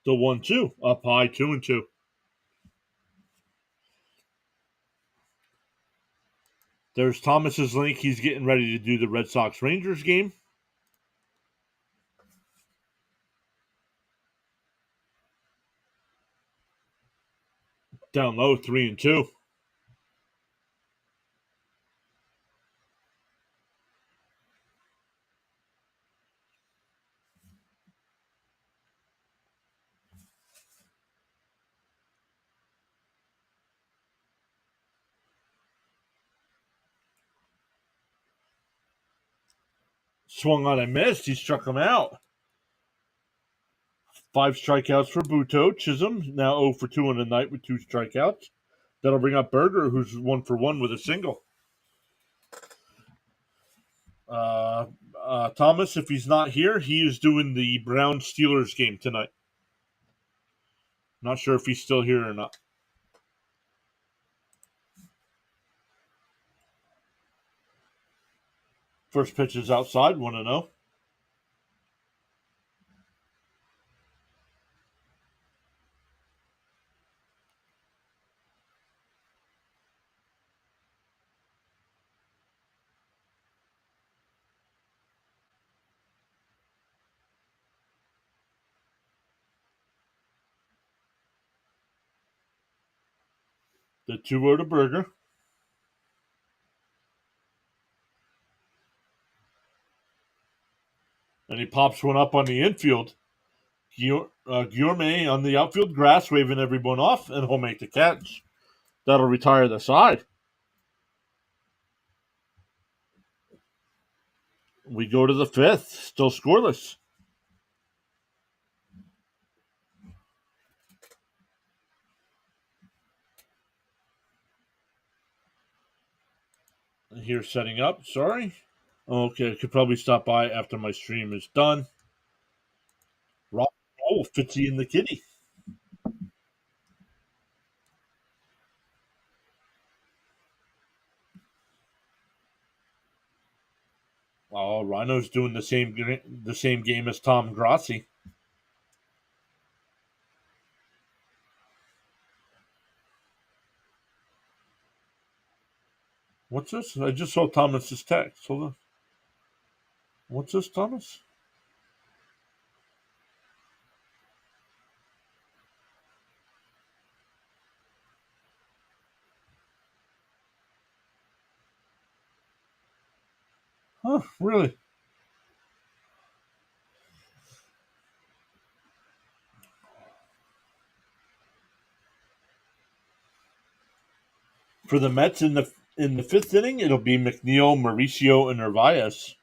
The 1-2 up high 2-2. There's Thomas's link. He's getting ready to do the Red Sox Rangers game. Down low 3-2. Swung on and missed. He struck him out. 5 strikeouts for Buto. Chisholm now 0 for 2 on the night with 2 strikeouts. That'll bring up Berger, who's 1 for 1 with a single. Thomas, if he's not here, he is doing the Browns Steelers game tonight. Not sure if he's still here or not. First pitch is outside, 1-0. The 2-0 to Berger. And he pops one up on the infield. Guillorme on the outfield grass, waving everyone off, and he'll make the catch. That'll retire the side. We go to the 5th, still scoreless. Here setting up, sorry. Okay, I could probably stop by after my stream is done. Rock and roll, Fitzy and the Kitty. Oh, Rhino's doing the same game as Tom Grassi. What's this? I just saw Thomas's text. Hold on. What's this, Thomas? Huh, really? For the Mets in the 5th inning, it'll be McNeil, Mauricio, and Narvaez.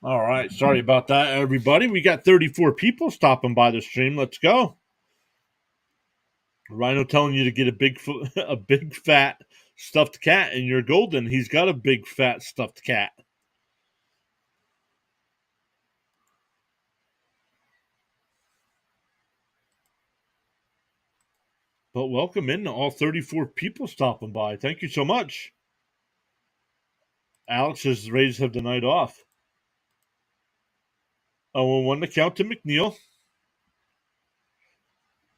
All right, sorry about that, everybody. We got 34 people stopping by the stream. Let's go. Rhino telling you to get a big fat stuffed cat, and you're golden. He's got a big fat stuffed cat. But welcome in to all 34 people stopping by. Thank you so much. Alex's Rays have the night off. 0-1 to count to McNeil.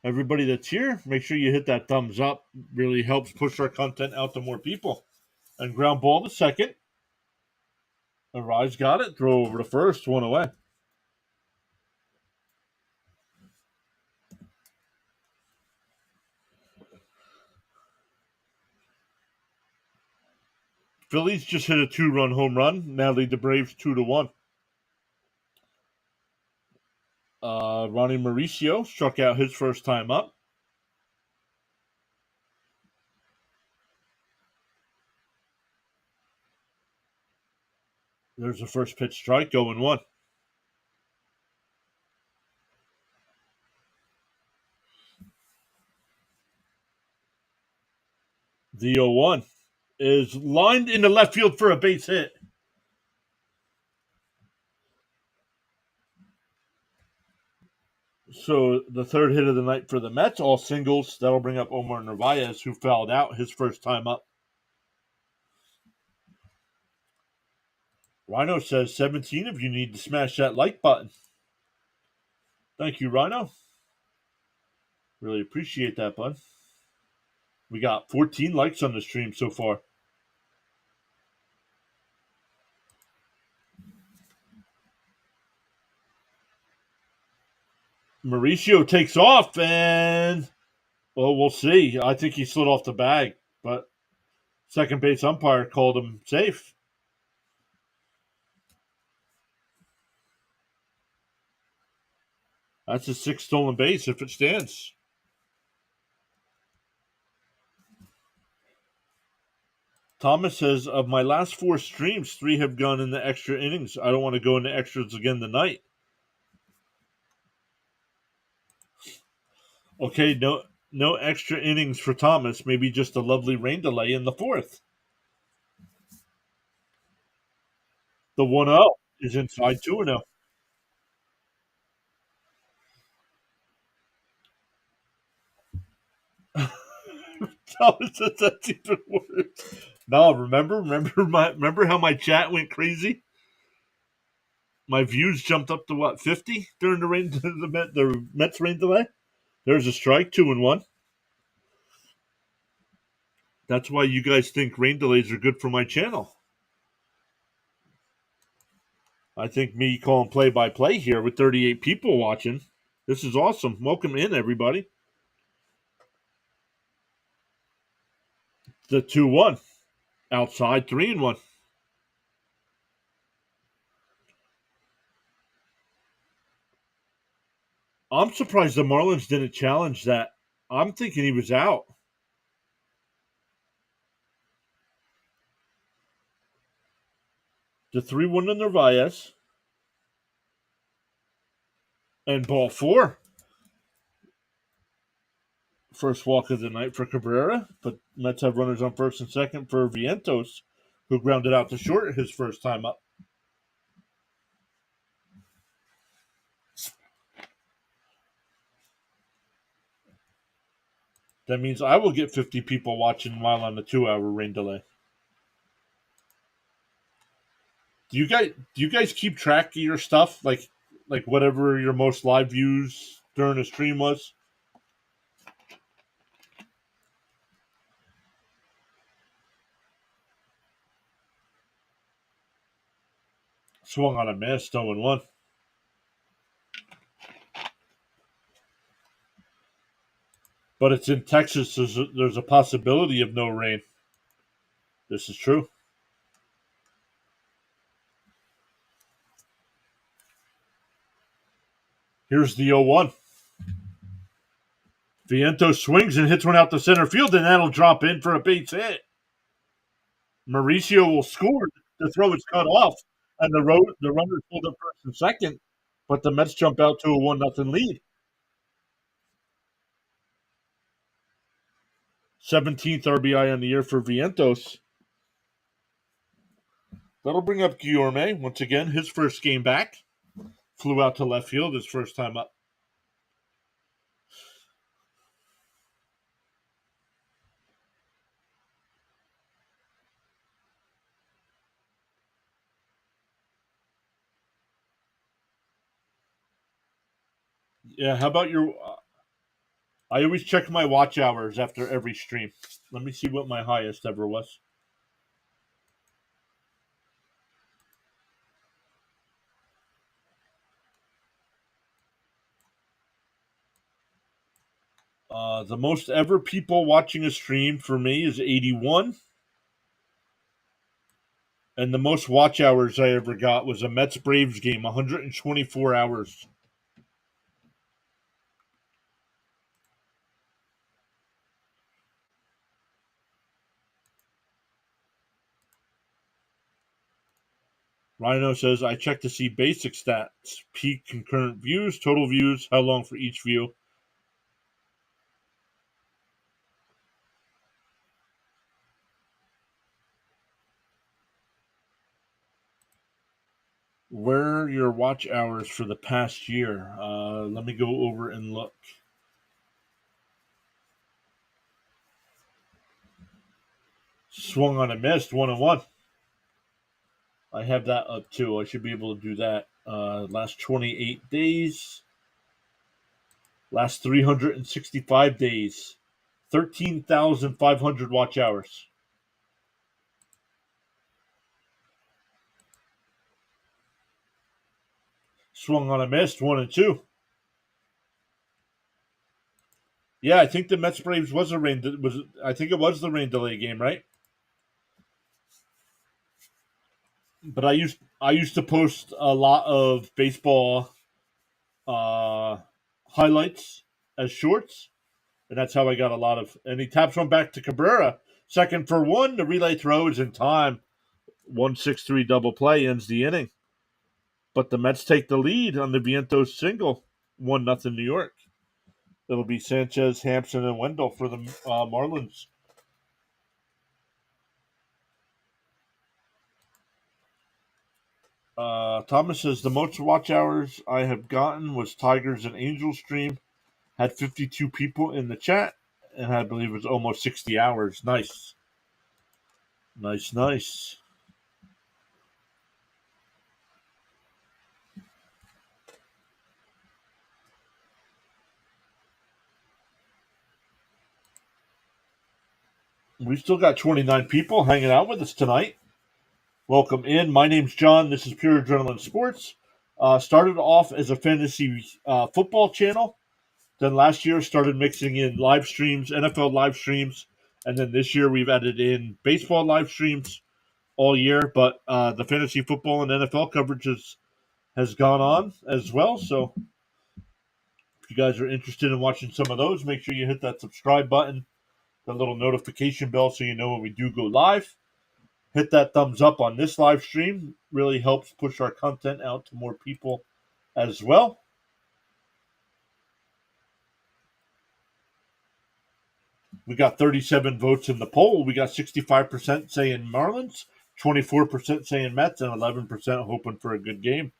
Everybody that's here, make sure you hit that thumbs up. Really helps push our content out to more people. And ground ball to second. Arise got it. Throw over to first. 1 away. Phillies just hit a 2-run home run. Now lead the Braves 2-1. Ronnie Mauricio struck out his first time up. There's a first pitch strike, 0-1. The 0-1 is lined into left field for a base hit. So the third hit of the night for the Mets, all singles. That'll bring up Omar Narvaez, who fouled out his first time up. Rhino says 17 of you need to smash that like button. Thank you, Rhino. Really appreciate that, bud. We got 14 likes on the stream so far. Mauricio takes off, and Well, we'll see. I think he slid off the bag, but second base umpire called him safe. That's his sixth stolen base if it stands. Thomas says, of my last four streams, three have gone in the extra innings. I don't want to go into extras again tonight. Okay, no extra innings for Thomas. Maybe just a lovely rain delay in the fourth. The 1-0 is inside 2-0. Thomas says that's even worse. No, remember how my chat went crazy? My views jumped up to what, 50 during the Mets rain delay? There's a strike, 2-1. That's why you guys think rain delays are good for my channel. I think me calling play by play here with 38 people watching. This is awesome. Welcome in, everybody. The 2-1. Outside 3-1. I'm surprised the Marlins didn't challenge that. I'm thinking he was out. The 3-1 to Narvaez. And ball four. First walk of the night for Cabrera, but Mets have runners on first and second for Vientos, who grounded out to short his first time up. That means I will get 50 people watching while on the 2-hour rain delay. Do you guys keep track of your stuff, like whatever your most live views during a stream was? Swung on a miss, 0-1. But it's in Texas. There's a possibility of no rain. This is true. Here's the 0-1. Vientos swings and hits one out to center field, and that'll drop in for a base hit. Mauricio will score. The throw is cut off, and the runners pulled up first and second, but the Mets jump out to a 1-0 lead. 17th RBI on the year for Vientos. That'll bring up Guillorme once again. His first game back. Flew out to left field his first time up. Yeah, how about your. I always check my watch hours after every stream. Let me see what my highest ever was. The most ever people watching a stream for me is 81. And the most watch hours I ever got was a Mets Braves game, 124 hours. Rhino says, I check to see basic stats, peak concurrent views, total views, how long for each view. Where are your watch hours for the past year? Let me go over and look. Swung on a missed, 1-1. I have that up too. I should be able to do that. Last 28 days. Last 365 days. 13,500 watch hours. Swung on a missed, 1-2. Yeah, I think the Mets Braves was a rain. Was I think it was the rain delay game, right? But I used to post a lot of baseball uh, highlights as shorts, and that's how I got a lot of. And he taps one back to Cabrera, second for one. The relay throw is in time. 1-6-3 double play ends the inning, but the Mets take the lead on the Vientos single, 1-0 New York. It'll be Sanchez, Hampson, and Wendell for the Marlins. Thomas says the most watch hours I have gotten was Tigers and Angels stream. Had 52 people in the chat, and I believe it was almost 60 hours. Nice, nice, nice. We've still got 29 people hanging out with us tonight. Welcome in. My name's John. This is Pure Adrenaline Sports. Started off as a fantasy football channel. Then last year started mixing in live streams, NFL live streams, and then this year we've added in baseball live streams all year. But the fantasy football and NFL coverage has gone on as well. So if you guys are interested in watching some of those, make sure you hit that subscribe button, the little notification bell, so you know when we do go live. Hit that thumbs up on this live stream. Really helps push our content out to more people as well. We got 37 votes in the poll. We got 65% saying Marlins, 24% saying Mets, and 11% hoping for a good game.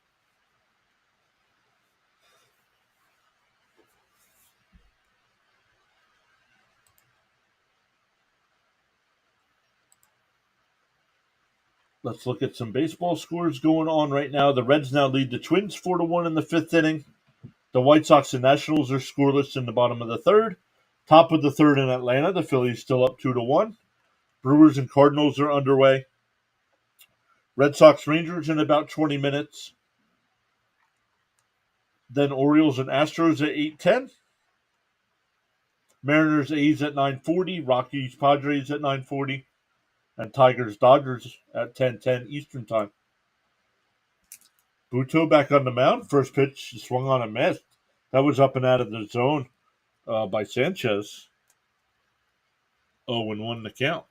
Let's look at some baseball scores going on right now. The Reds now lead the Twins 4-1 in the fifth inning. The White Sox and Nationals are scoreless in the bottom of the third. Top of the third in Atlanta, the Phillies still up 2-1. Brewers and Cardinals are underway. Red Sox Rangers in about 20 minutes. Then Orioles and Astros at 8:10. Mariners A's at 9:40. Rockies Padres at 9:40. And Tigers Dodgers at 10:10 Eastern Time. Buto back on the mound. First pitch swung on a miss. That was up and out of the zone by Sanchez. 0-1 the count.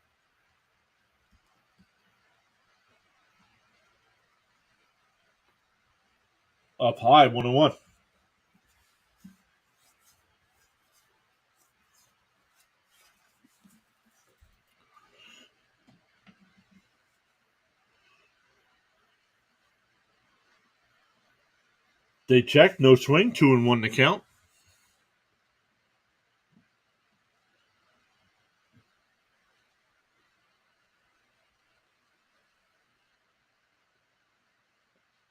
Up high, 1-1. They check. No swing. 2-1 the count.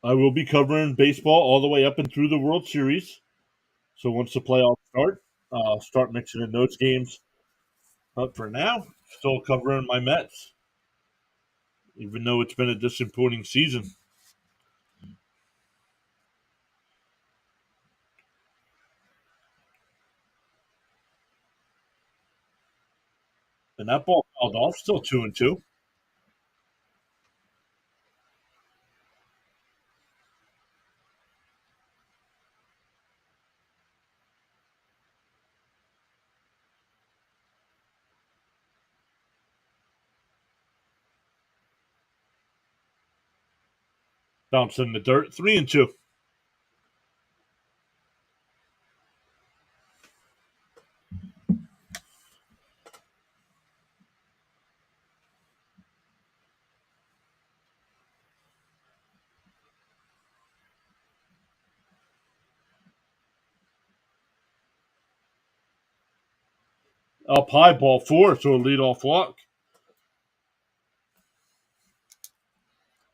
I will be covering baseball all the way up and through the World Series. So once the playoffs start, I'll start mixing in those games. But for now, still covering my Mets, even though it's been a disappointing season. And that ball fouled off, still 2-2. Bounce in the dirt, 3-2. Up high, ball four, so a leadoff walk.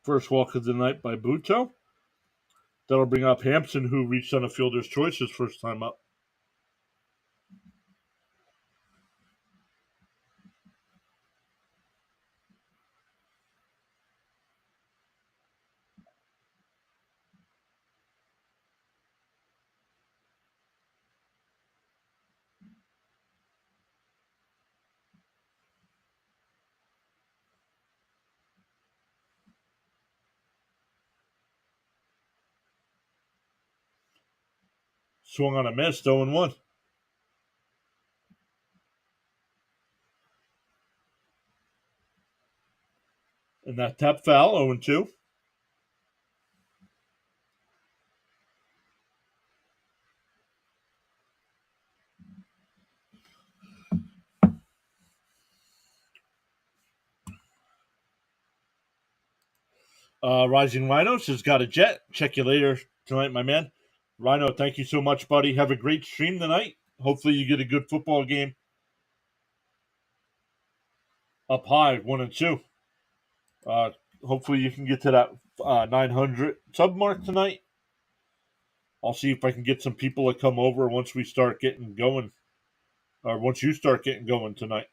First walk of the night by Buto. That'll bring up Hampson, who reached on a fielder's choice his first time up. Swung on a miss, 0-1. And that tap foul, 0-2. Rising Rhinos has got a jet. Check you later tonight, my man. Rhino, thank you so much, buddy. Have a great stream tonight. Hopefully you get a good football game. Up high, 1-2. Hopefully you can get to that 900 sub mark tonight. I'll see if I can get some people to come over once we start getting going, or once you start getting going tonight.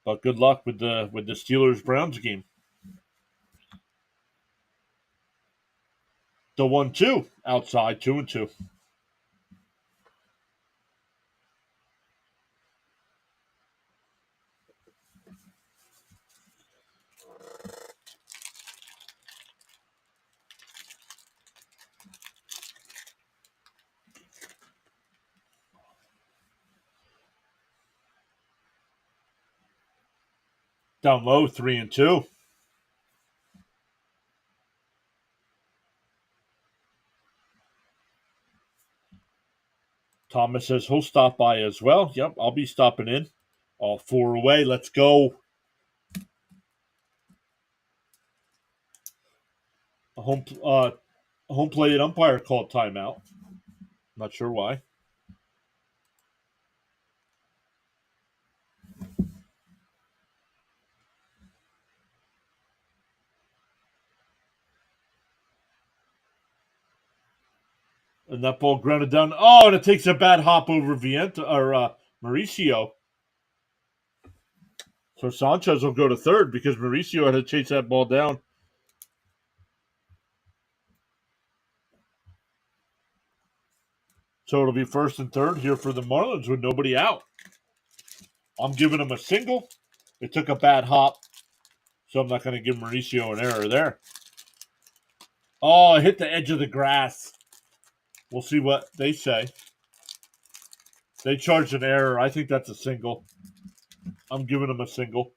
But good luck with the Steelers Browns game. The 1-2 outside, 2-2. Down low, 3-2. Thomas says he'll stop by as well. Yep, I'll be stopping in. All 4 away. Let's go. A home plate umpire called timeout. Not sure why. And that ball grounded down. Oh, and it takes a bad hop over Mauricio. So Sanchez will go to third because Mauricio had to chase that ball down. So it'll be first and third here for the Marlins with nobody out. I'm giving him a single. It took a bad hop, so I'm not going to give Mauricio an error there. Oh, it hit the edge of the grass. We'll see what they say. They charged an error. I think that's a single. I'm giving him a single.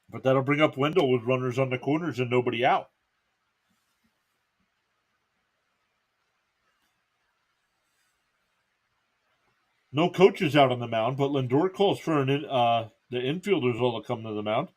But that'll bring up Wendell with runners on the corners and nobody out. No coaches out on the mound, but Lindor calls for the infielders all to come to the mound.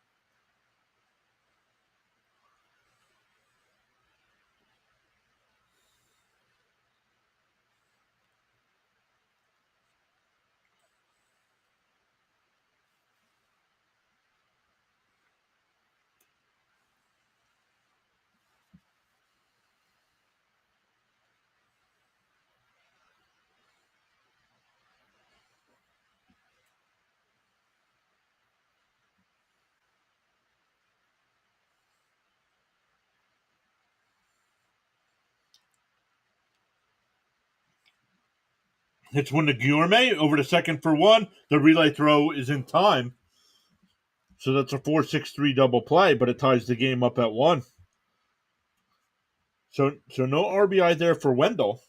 Hits one to Guillorme over to second for one. The relay throw is in time. So that's a 4-6-3 double play, but it ties the game up at 1. So no RBI there for Wendell.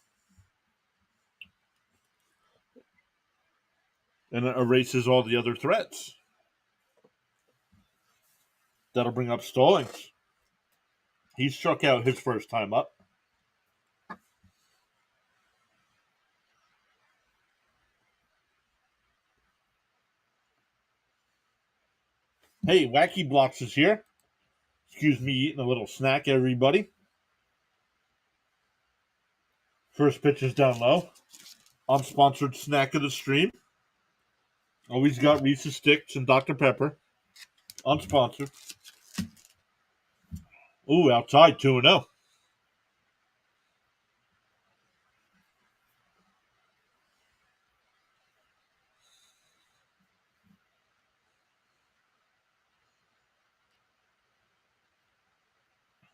And it erases all the other threats. That'll bring up Stallings. He struck out his first time up. Hey, Wacky Blocks is here. Excuse me eating a little snack, everybody. First pitch is down low. Unsponsored snack of the stream. Always got Reese's Sticks and Dr. Pepper. Unsponsored. Ooh, outside 2-0.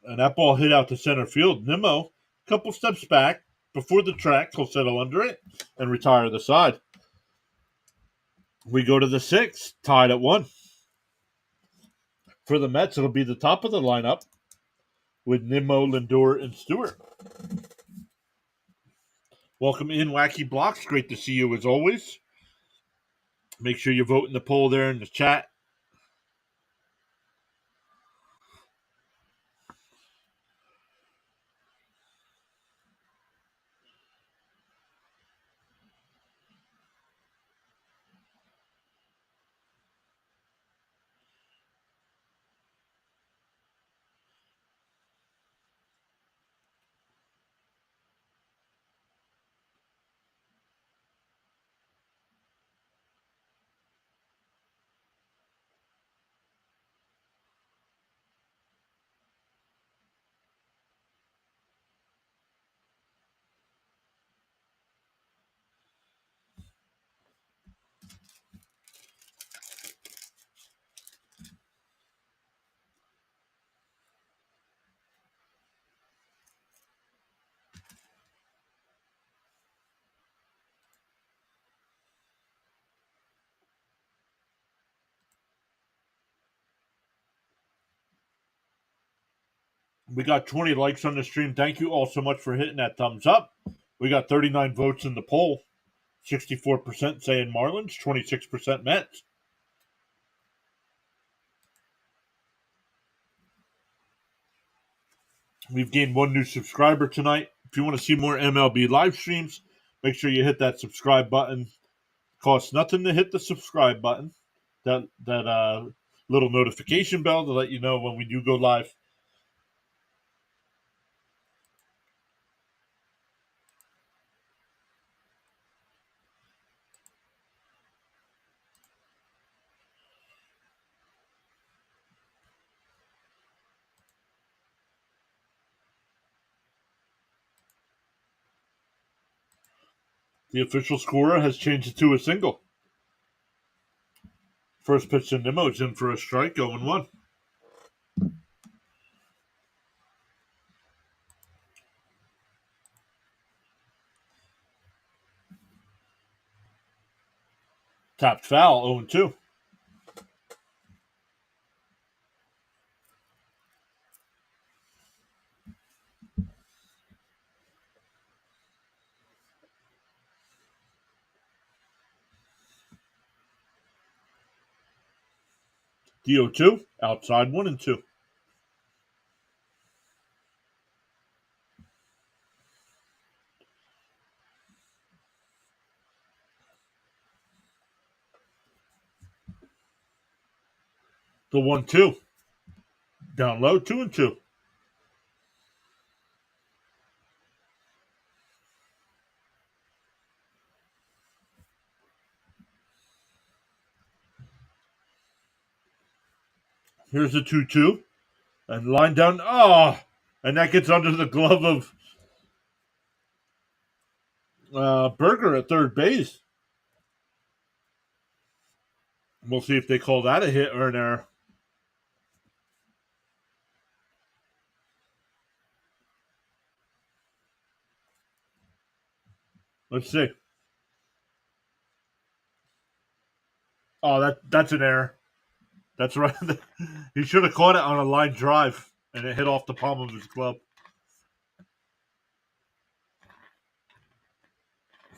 And that ball hit out to center field. Nimmo, a couple steps back before the track. He'll settle under it and retire the side. We go to the 6th, tied at 1. For the Mets, it'll be the top of the lineup with Nimmo, Lindor, and Stewart. Welcome in, Wacky Blocks. Great to see you as always. Make sure you vote in the poll there in the chat. We got 20 likes on the stream. Thank you all so much for hitting that thumbs up. We got 39 votes in the poll. 64% saying Marlins, 26% Mets. We've gained one new subscriber tonight. If you want to see more MLB live streams, make sure you hit that subscribe button. Costs nothing to hit the subscribe button. That little notification bell to let you know when we do go live. The official scorer has changed it to a single. First pitch to Nimmo is in for a strike, 0-1. Tapped foul, 0-2. The 0-2, outside 1-2. The 1-2, down low, 2-2. Here's the 2-2, and line down. And that gets under the glove of Berger at third base. We'll see if they call that a hit or an error. Let's see. Oh, that's an error. That's right. He should have caught it on a line drive, and it hit off the palm of his glove.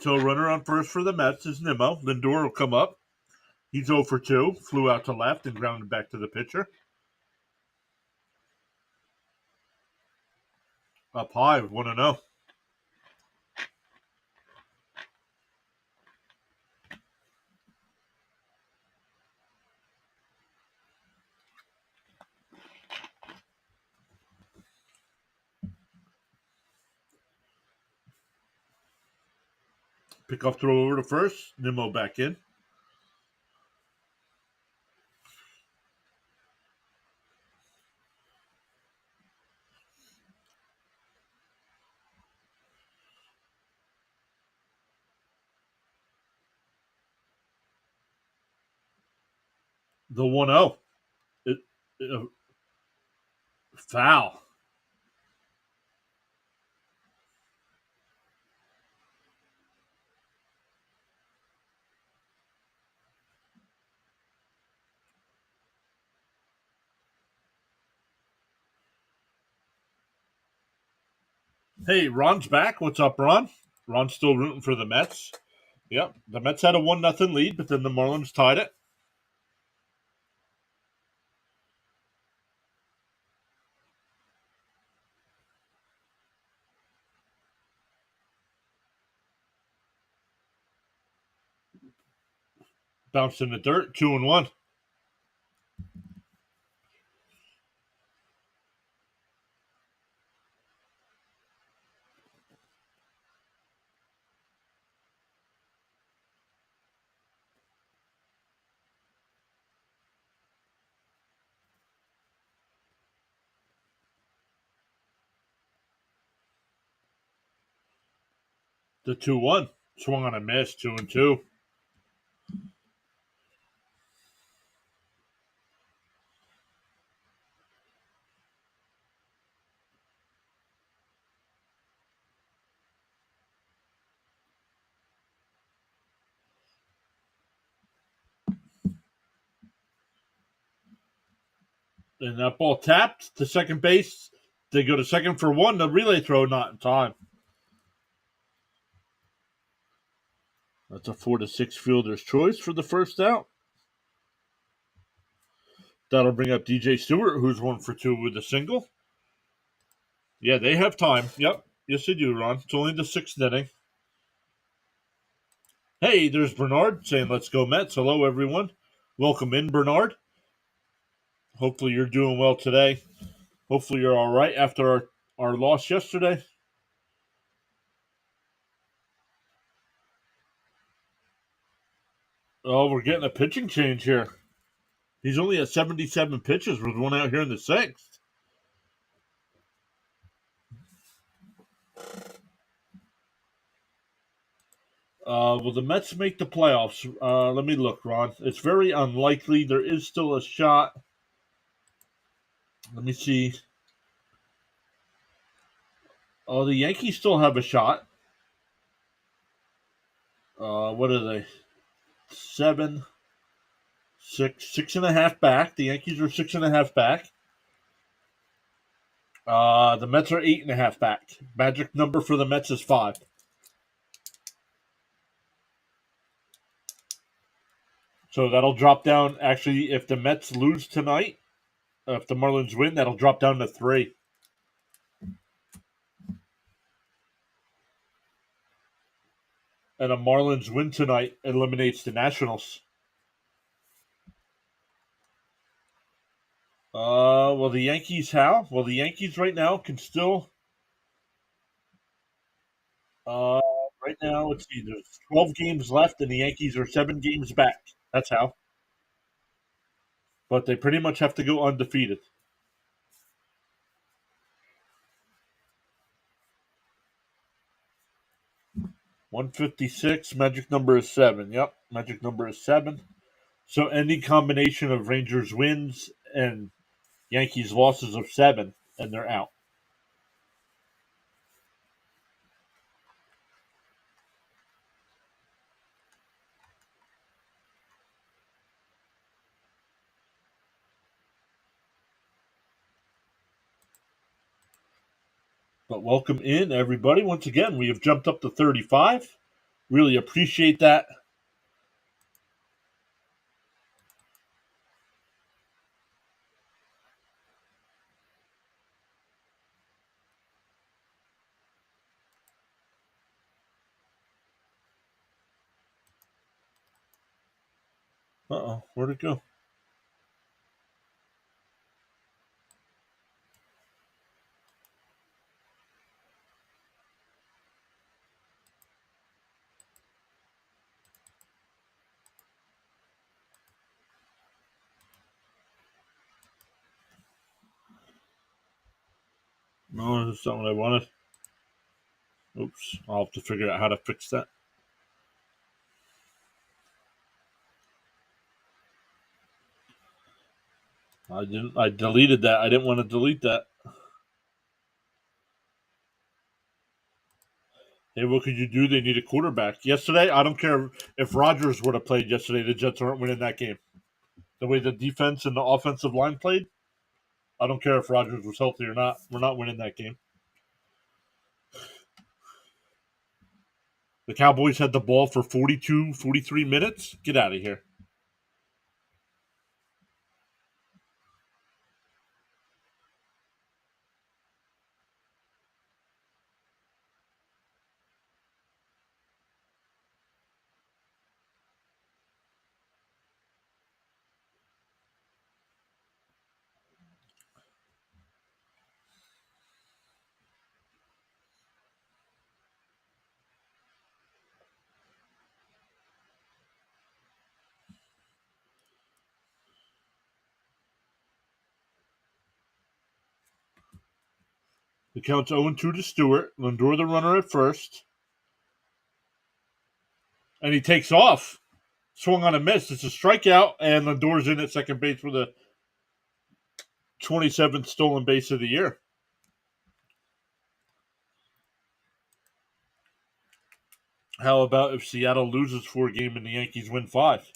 So runner on first for the Mets is Nimmo. Lindor will come up. He's 0 for 2. Flew out to left and grounded back to the pitcher. Up high, 1-0. Pickoff throw over to first. Nimmo back in. The 1-0. Foul. Hey, Ron's back. What's up, Ron? Ron's still rooting for the Mets. Yep, the Mets had a 1-0 lead, but then the Marlins tied it. Bounced in the dirt, 2-1. The 2-1. Swung on a miss, 2-2. And that ball tapped to second base. They go to second for one. The relay throw not in time. That's a 4-6 fielder's choice for the first out. That'll bring up DJ Stewart, who's 1 for 2 with a single. Yeah, they have time. Yep. Yes, they do, Ron. It's only the 6th inning. Hey, there's Bernard saying, let's go Mets. Hello, everyone. Welcome in, Bernard. Hopefully you're doing well today. Hopefully you're all right after our loss yesterday. Oh, we're getting a pitching change here. He's only at 77 pitches with one out here in the 6th. Will the Mets make the playoffs? Let me look, Ron. It's very unlikely. There is still a shot. Let me see. Oh, the Yankees still have a shot. What are they? 7, 6, 6.5 back. The Yankees are 6.5 back. The Mets are 8.5 back. Magic number for the Mets is 5. So that'll drop down. Actually, if the Mets lose tonight, if the Marlins win, that'll drop down to 3. And a Marlins win tonight eliminates the Nationals. Well, the Yankees how? Well, the Yankees right now can still. Right now, let's see. There's 12 games left, and the Yankees are 7 games back. That's how. But they pretty much have to go undefeated. 156. Magic number is 7. Yep, magic number is 7. So any combination of Rangers wins and Yankees losses of 7, and they're out. But welcome in, everybody. Once again, we have jumped up to 35. Really appreciate that. Uh-oh, where'd it go? No, that's not what I wanted. Oops, I'll have to figure out how to fix that. I deleted that. I didn't want to delete that. Hey, what could you do? They need a quarterback. Yesterday, I don't care if Rodgers would have played yesterday. The Jets aren't winning that game. The way the defense and the offensive line played, I don't care if Rodgers was healthy or not. We're not winning that game. The Cowboys had the ball for 42, 43 minutes. Get out of here. The count's 0-2 to Stewart. Lindor the runner at first. And he takes off. Swung on a miss. It's a strikeout, and Lindor's in at second base for the 27th stolen base of the year. How about if Seattle loses 4 games and the Yankees win 5?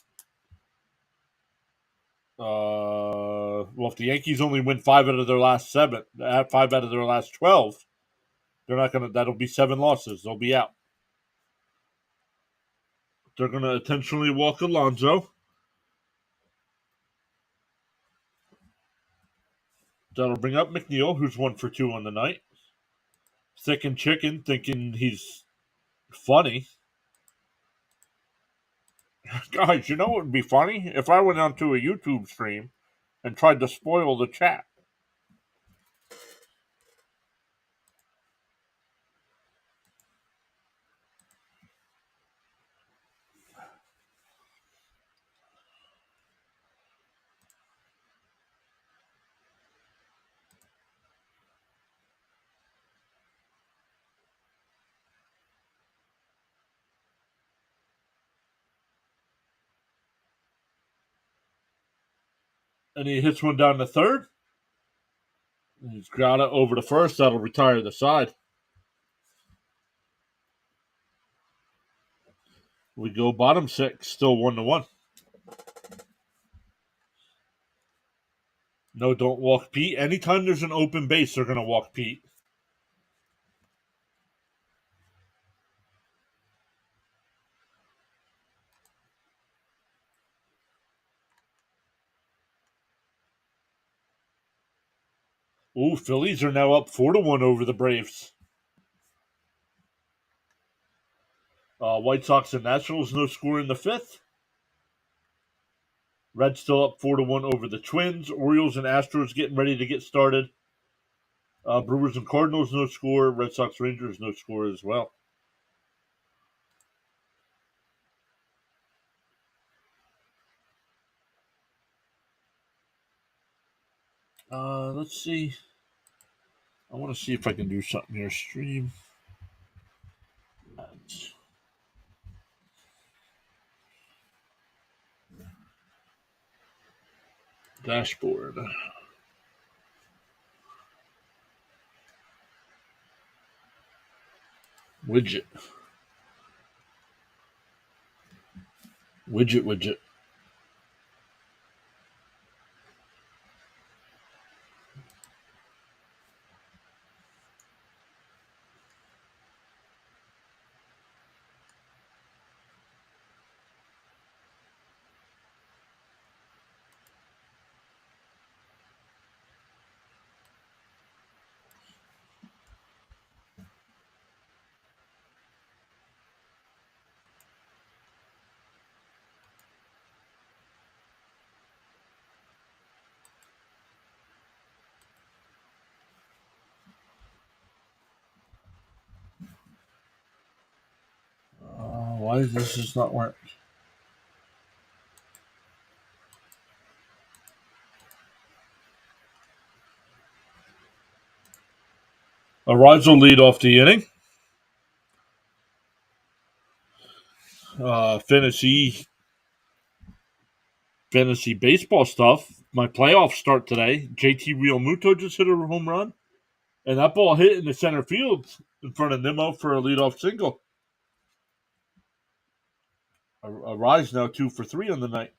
Well, if the Yankees only win 5 out of their last 7, 5 out of their last 12, they're not gonna. That'll be 7 losses. They'll be out. They're gonna intentionally walk Alonso. That'll bring up McNeil, who's 1 for 2 on the night. Thick and Chicken, thinking he's funny. Guys, you know what would be funny? If I went onto a YouTube stream and tried to spoil the chat. And he hits one down the third. He's got it over to first. That'll retire the side. We go bottom 6, still 1-1. No, don't walk Pete. Anytime there's an open base, they're going to walk Pete. Ooh, Phillies are now up 4-1 over the Braves. White Sox and Nationals, no score in the 5th. Reds still up 4-1 over the Twins. Orioles and Astros getting ready to get started. Brewers and Cardinals, no score. Red Sox Rangers, no score as well. Let's see. I want to see if I can do something here. Stream. Dashboard. Widget. Widget. Why is this just not working? Arise will lead off the inning. Fantasy baseball stuff. My playoffs start today. JT Realmuto just hit a home run, and that ball hit in the center field in front of Nimmo for a leadoff single. Arise now 2 for 3 on the night.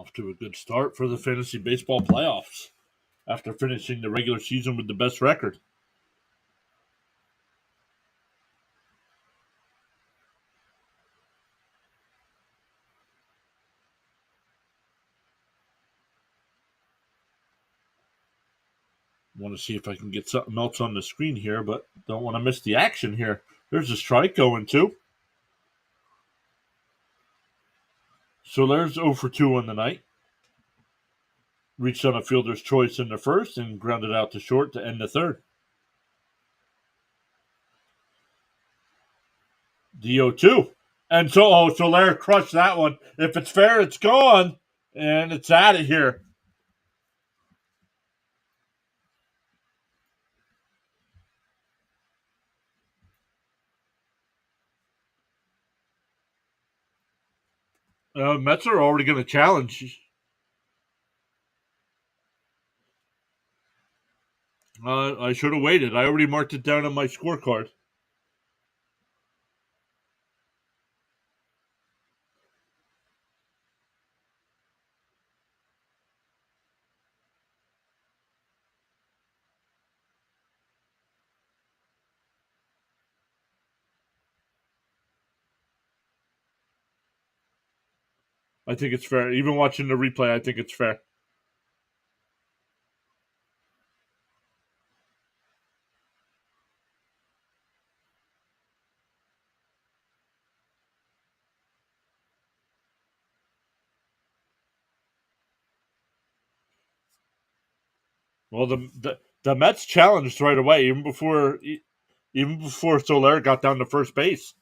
Off to a good start for the fantasy baseball playoffs after finishing the regular season with the best record. Want to see if I can get something else on the screen here, but don't want to miss the action here. There's a strike going too. So there's 0 for 2 on the night. Reached on a fielder's choice in the first and grounded out to short to end the third. DO2. And so Soler crushed that one. If it's fair, it's gone. And it's out of here. Mets are already going to challenge. I should have waited. I already marked it down on my scorecard. I think it's fair. Even watching the replay, I think it's fair. Well, the Mets challenged right away, even before Soler got down to first base.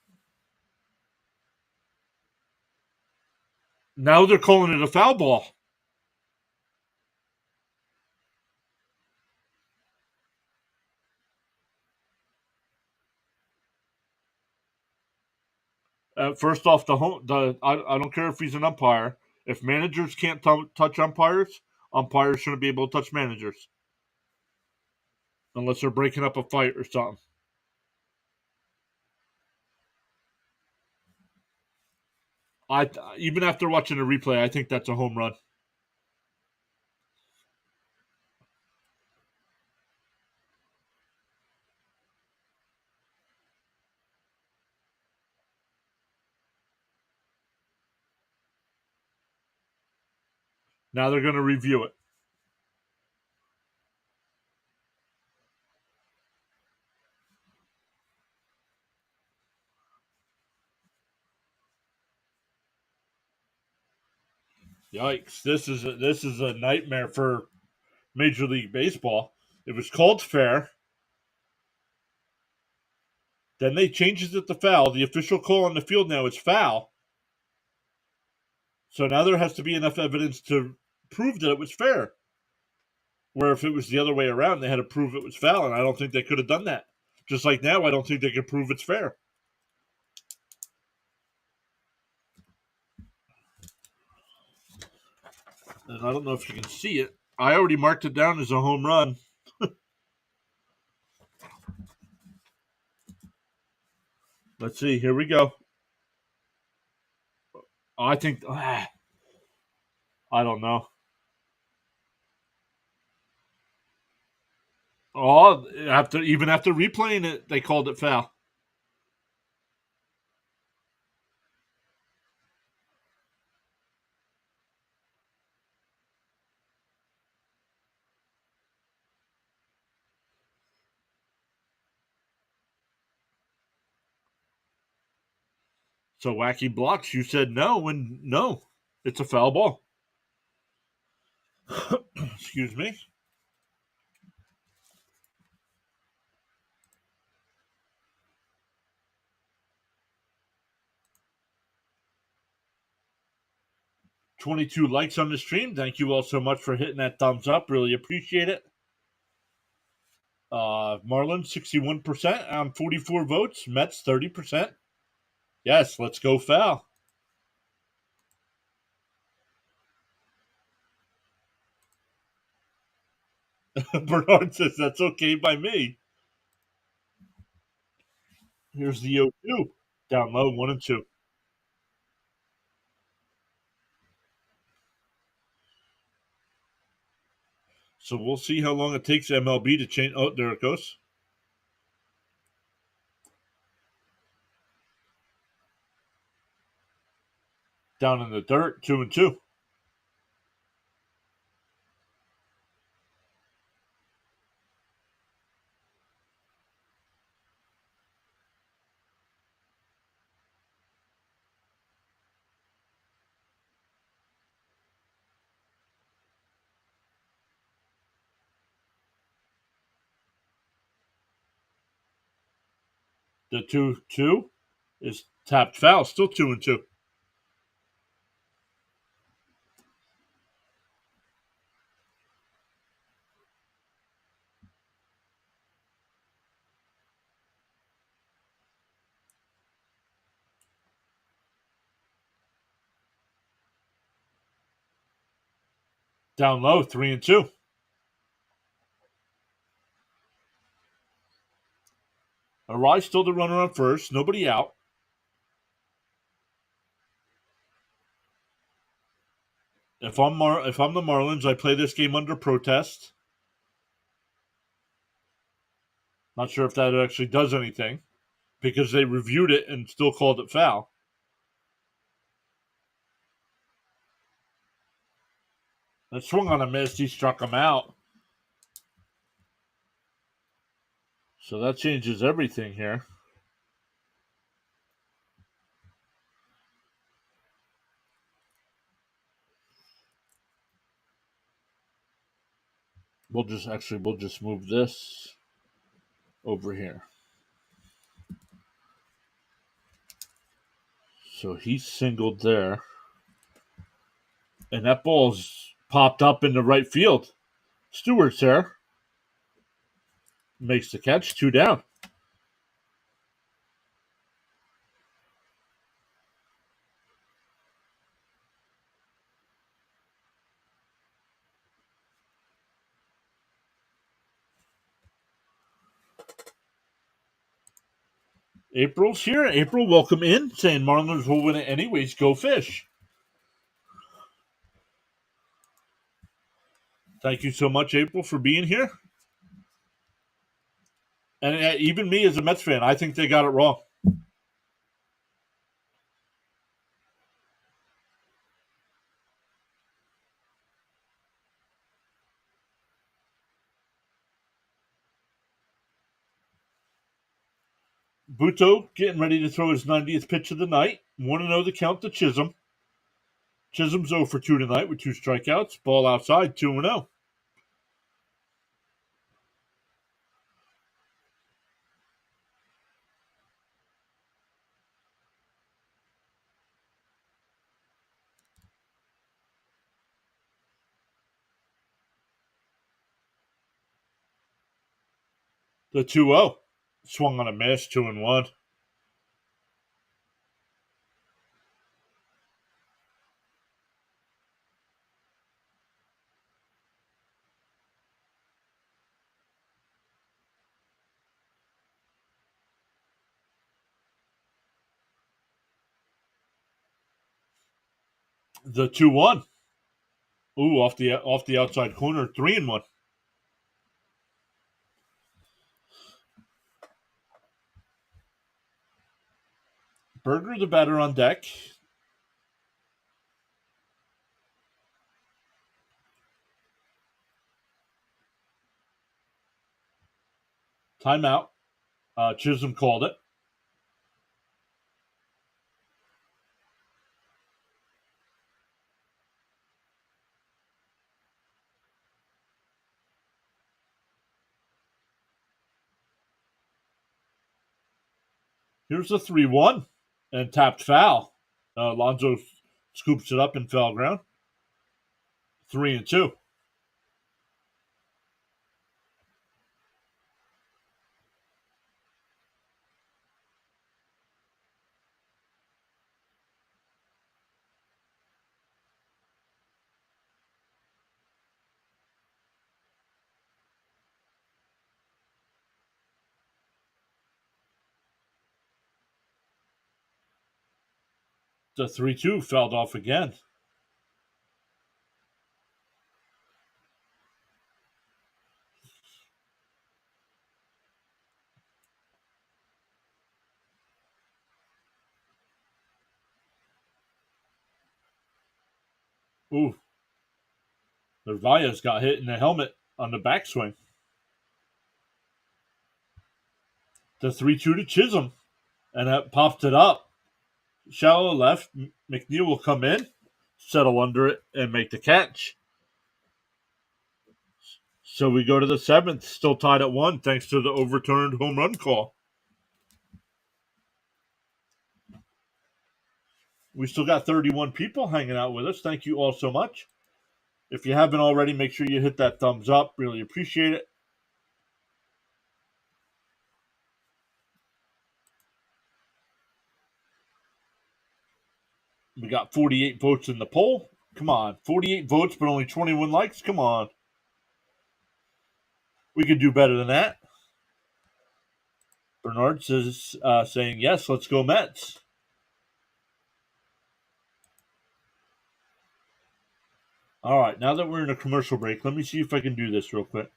Now they're calling it a foul ball. First off, I don't care if he's an umpire. If managers can't touch umpires, umpires shouldn't be able to touch managers unless they're breaking up a fight or something. Even after watching the replay, I think that's a home run. Now they're going to review it. Yikes! This is a nightmare for Major League Baseball. It was called fair. Then they changes it to foul. The official call on the field now is foul. So now there has to be enough evidence to prove that it was fair. Where if it was the other way around, they had to prove it was foul, and I don't think they could have done that. Just like now, I don't think they could prove it's fair. And I don't know if you can see it. I already marked it down as a home run. Let's see. Here we go. I think. I don't know. Oh, after replaying it, they called it foul. So Wacky Blocks, you said no, and no, it's a foul ball. Excuse me. $22 likes on the stream. Thank you all so much for hitting that thumbs up. Really appreciate it. Marlins 61% on 44 votes. Mets 30%. Yes, let's go foul. Bernard says that's okay by me. Here's the 0-2. Down low, 1 and 2. So we'll see how long it takes MLB to change. Oh, there it goes. Down in the dirt, 2-2. The 2-2 is tapped foul. Still 2-2. Down low, 3-2. Arise still the runner on first. Nobody out. If I'm the Marlins, I play this game under protest. Not sure if that actually does anything because they reviewed it and still called it foul. That swung on a miss. He struck him out. So that changes everything here. We'll just move this over here. So he singled there. And that ball's popped up in the right field. Stewart's there. Makes the catch, 2 down. April's here. April, welcome in. Saying Marlins will win it anyways. Go Fish. Thank you so much, April, for being here. And even me as a Mets fan, I think they got it wrong. Buto getting ready to throw his 90th pitch of the night. 1-0 the count to Chisholm. Chisholm's 0 for 2 tonight with 2 strikeouts. Ball outside, 2-0. The 2-0. Swung on a miss, 2-1. The 2-1. Ooh, off the outside corner, 3-1. Berger, the batter on deck. Timeout. Chisholm called it. Here's the 3-1 and tapped foul. Alonso scoops it up in foul ground. 3-2. The 3-2 fouled off again. Ooh, Narvaez got hit in the helmet on the backswing. The 3-2 to Chisholm, and that popped it up. Shallow left. McNeil will come in, settle under it, and make the catch. So we go to the seventh, still tied at 1, thanks to the overturned home run call. We still got 31 people hanging out with us. Thank you all so much. If you haven't already, make sure you hit that thumbs up. Really appreciate it. We got 48 votes in the poll. Come on. 48 votes, but only 21 likes. Come on. We could do better than that. Bernard says, saying, yes, let's go Mets. All right, now that we're in a commercial break, let me see if I can do this real quick.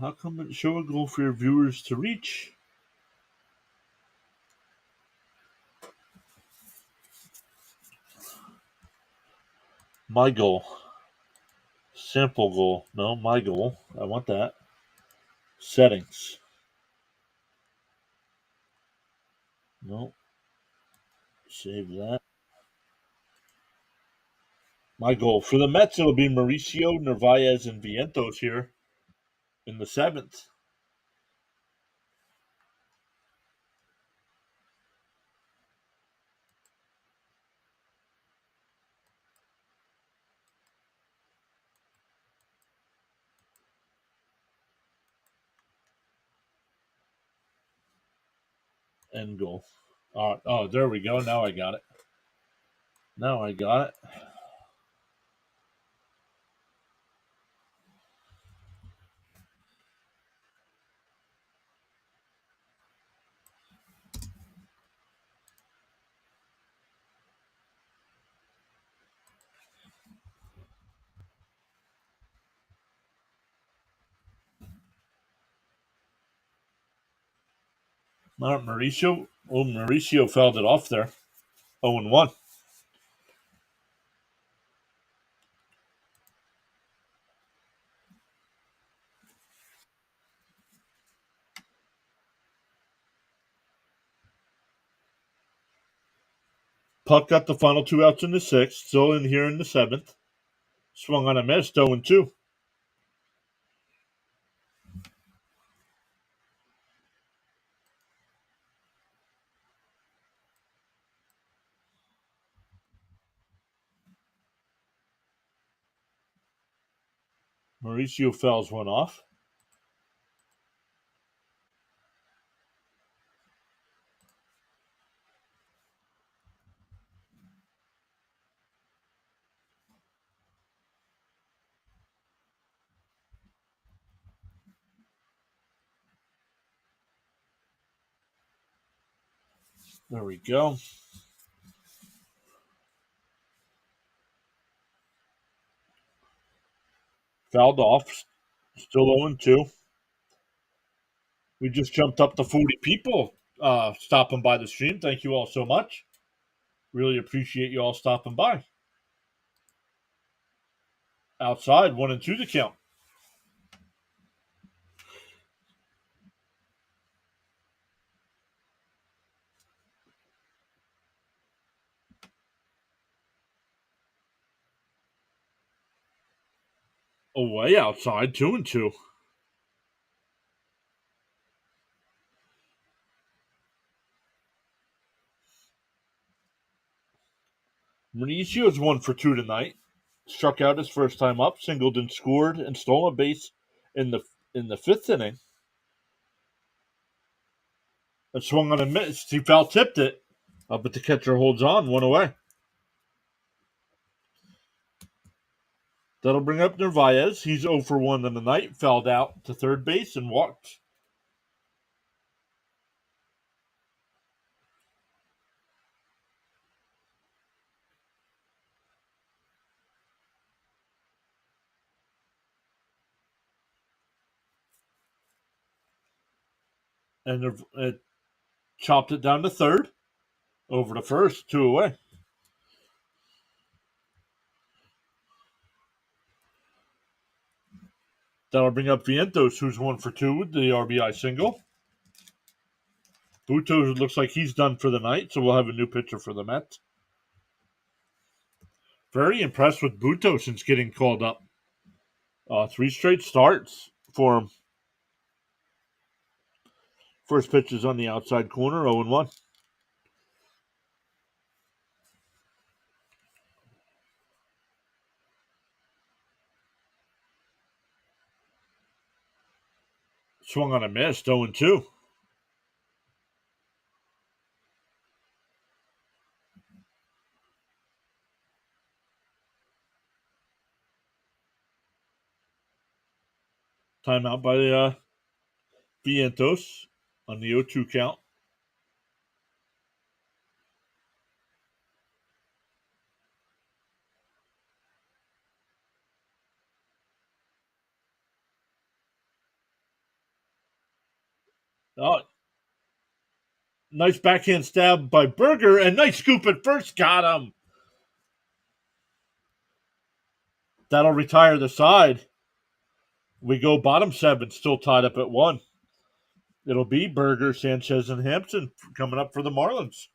How come it show a goal for your viewers to reach? My goal. Sample goal. No, my goal. I want that. Settings. No. Save that. My goal. For the Mets, it'll be Mauricio, Narvaez, and Vientos here in the seventh. End goal. All right. Oh, there we go. Now I got it. All right, Mauricio. Oh, Mauricio fouled it off there. 0-1. Puck got the final 2 outs in the sixth. Still in here in the seventh. Swung on a miss. 0-2. Mauricio fouls one off. There we go. Fouled off. Still 0-2. We just jumped up to 40 people stopping by the stream. Thank you all so much. Really appreciate you all stopping by. Outside, 1-2 the count. Away outside, 2-2. Mauricio's 1-for-2 tonight. Struck out his first time up, singled and scored, and stole a base in the fifth inning. And swung on a miss. He foul tipped it, but the catcher holds on, 1 away. That'll bring up Narvaez. He's 0-for-1 on the night. Fouled out to third base and walked. and it chopped it down to third. Over to first, 2 away. That'll bring up Vientos, who's 1 for 2 with the RBI single. Buto looks like he's done for the night, so we'll have a new pitcher for the Mets. Very impressed with Buto since getting called up. 3 straight starts for him. First pitch is on the outside corner, 0-1. Swung on a miss, 0-2. Timeout by Vientos on the 0-2 count. Oh, nice backhand stab by Berger, and nice scoop at first. Got him. That'll retire the side. We go bottom 7, still tied up at 1. It'll be Berger, Sanchez, and Hampson coming up for the Marlins.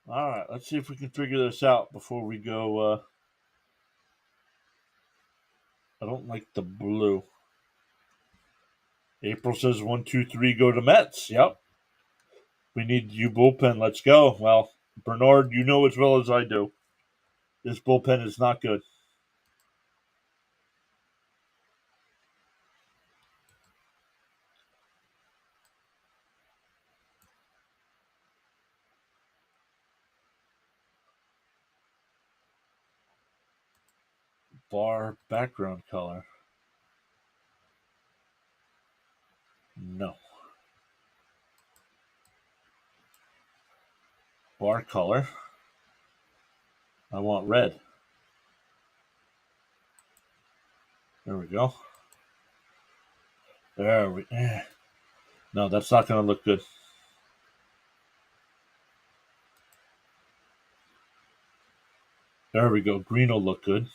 All right, let's see if we can figure this out before we go. I don't like the blue. April says 1, 2, 3, go to Mets. Yep. We need you bullpen. Let's go. Well, Bernard, you know as well as I do. This bullpen is not good. Bar background color. No. Bar color. I want red. There we go. There we. No, that's not going to look good. There we go. Green will look good.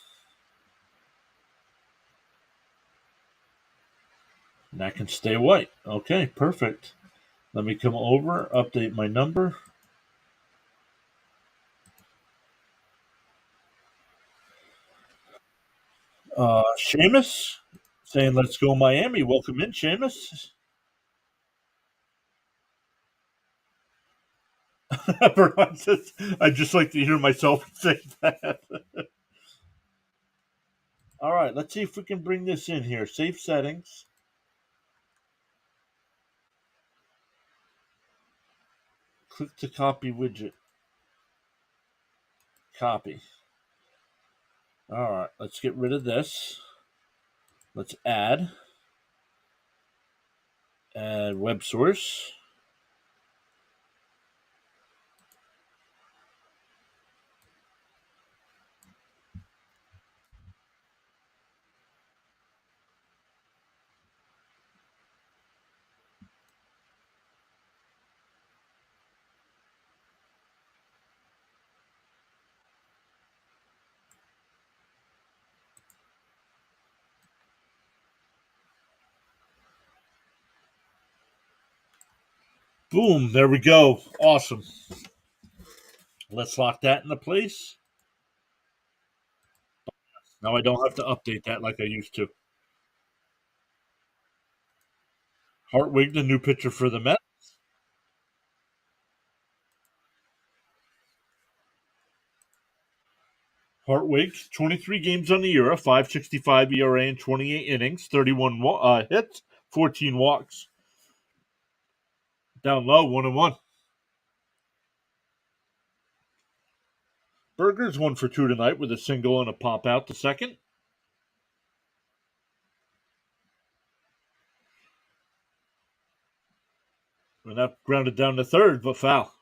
And that can stay white. Okay, perfect. Let me come over, update my number. Seamus saying, let's go Miami. Welcome in, Seamus. I'd just like to hear myself say that. All right, let's see if we can bring this in here. Save settings. Click to copy widget. Copy. All right, let's get rid of this. Let's add web source. Boom, there we go. Awesome. Let's lock that into place. Now I don't have to update that like I used to. Hartwig, the new pitcher for the Mets. Hartwig, 23 games on the year, a 5.65 ERA in 28 innings, 31 hits, 14 walks. Down low, 1-1. Berger's 1 for 2 tonight with a single and a pop out to second. And that grounded down to third, but foul.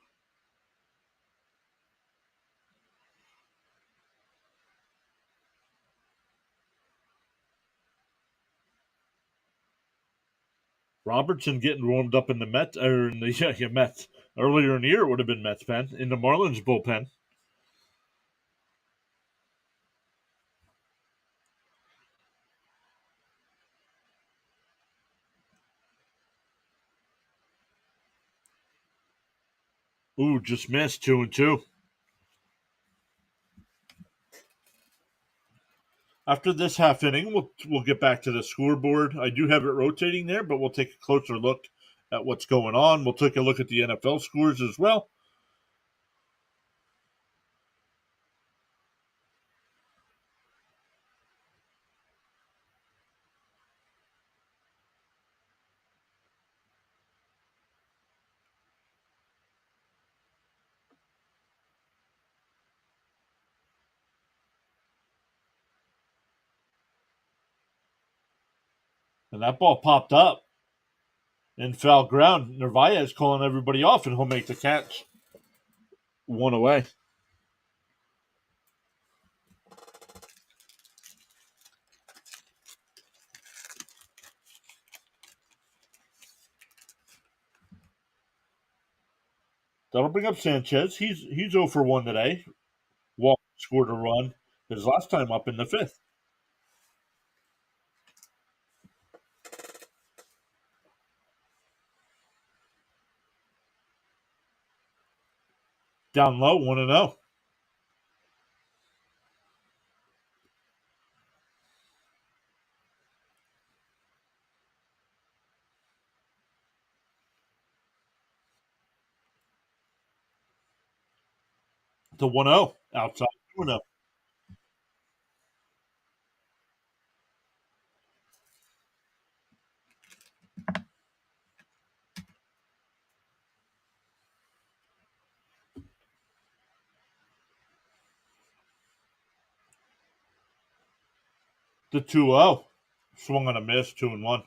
Robertson getting warmed up in the Mets, or in the Mets. Earlier in the year, it would have been Mets pen. In the Marlins bullpen. Ooh, just missed 2-2. After this half inning, we'll get back to the scoreboard. I do have it rotating there, but we'll take a closer look at what's going on. We'll take a look at the NFL scores as well. And that ball popped up in foul ground. Narvaez calling everybody off, and he'll make the catch. One away. That'll bring up Sanchez. He's 0 for 1 today. Walker scored a run his last time up in the fifth. Down low, 1-0. To 1-0. Outside 2-0. To 2-0. Swung on a miss, 2-1.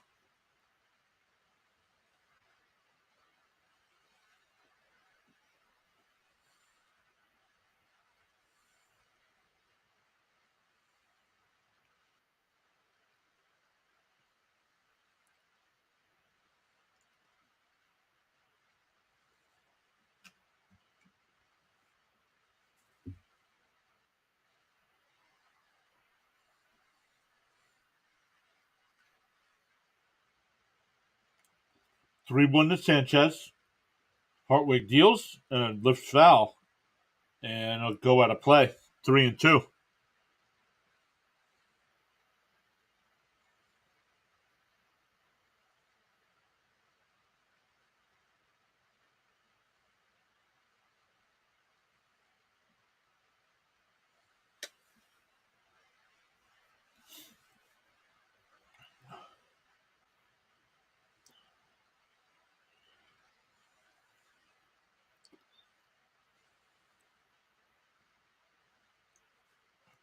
Three one to Sanchez. Hartwig deals and lifts foul, and it'll go out of play. 3-2.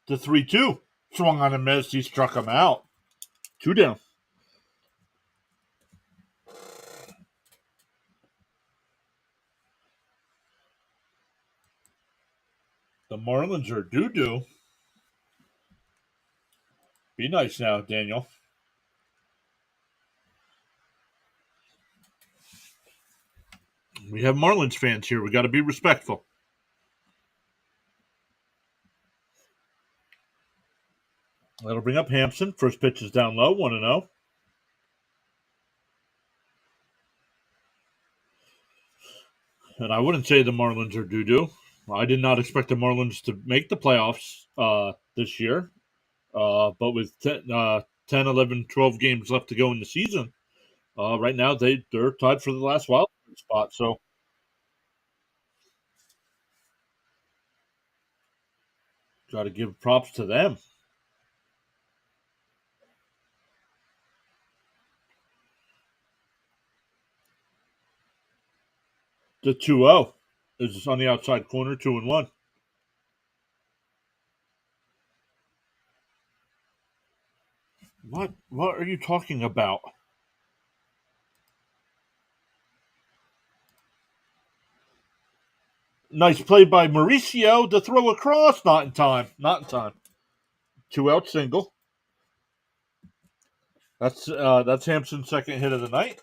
To 3-2. Swung on a miss. He struck him out. 2 down. The Marlins are doo-doo. Be nice now, Daniel. We have Marlins fans here. We got to be respectful. That'll bring up Hampson. First pitch is down low, 1-0. And I wouldn't say the Marlins are doo-doo. I did not expect the Marlins to make the playoffs this year. But with 10, 11, 12 games left to go in the season, right now they're tied for the last wild card spot. So got to give props to them. The 2-0 is on the outside corner, 2-1. What are you talking about? Nice play by Mauricio to throw across. Not in time. Not in time. 2-out single. That's Hampson's second hit of the night.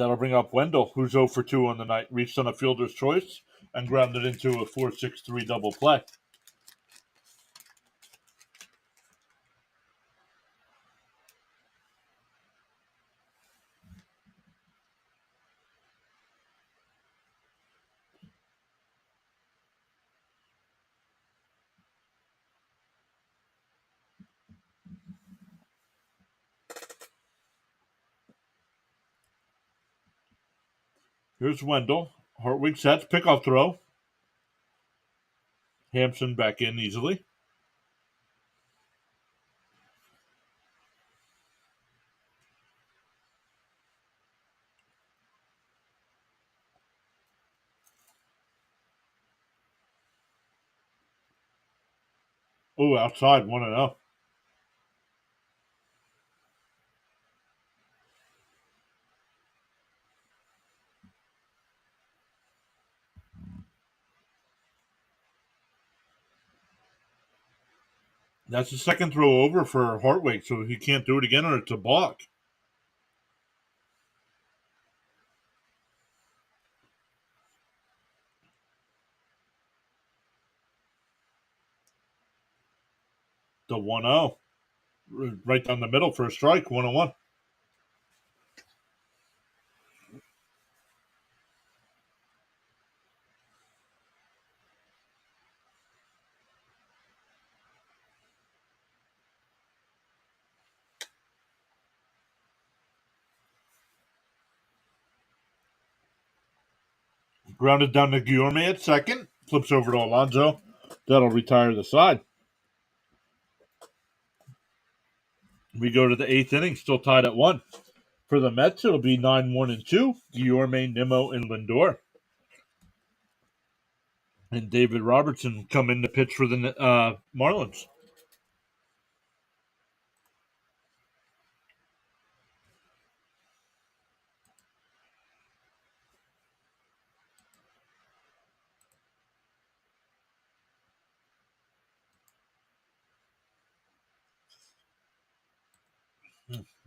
That'll bring up Wendell, who's 0 for 2 on the night. Reached on a fielder's choice and grounded into a 4-6-3 double play. Here's Wendell. Hartwig sets, pickoff throw. Hampson back in easily. Oh, outside, 1-0. That's the second throw over for Hartwig, so he can't do it again or it's a balk. The 1-0. Right down the middle for a strike, 1-1. Grounded down to Guillorme at second. Flips over to Alonso. That'll retire the side. We go to the 8th inning, still tied at 1. For the Mets, it'll be 9-1-2. Guillorme, Nimmo, and Lindor. And David Robertson come in to pitch for the Marlins.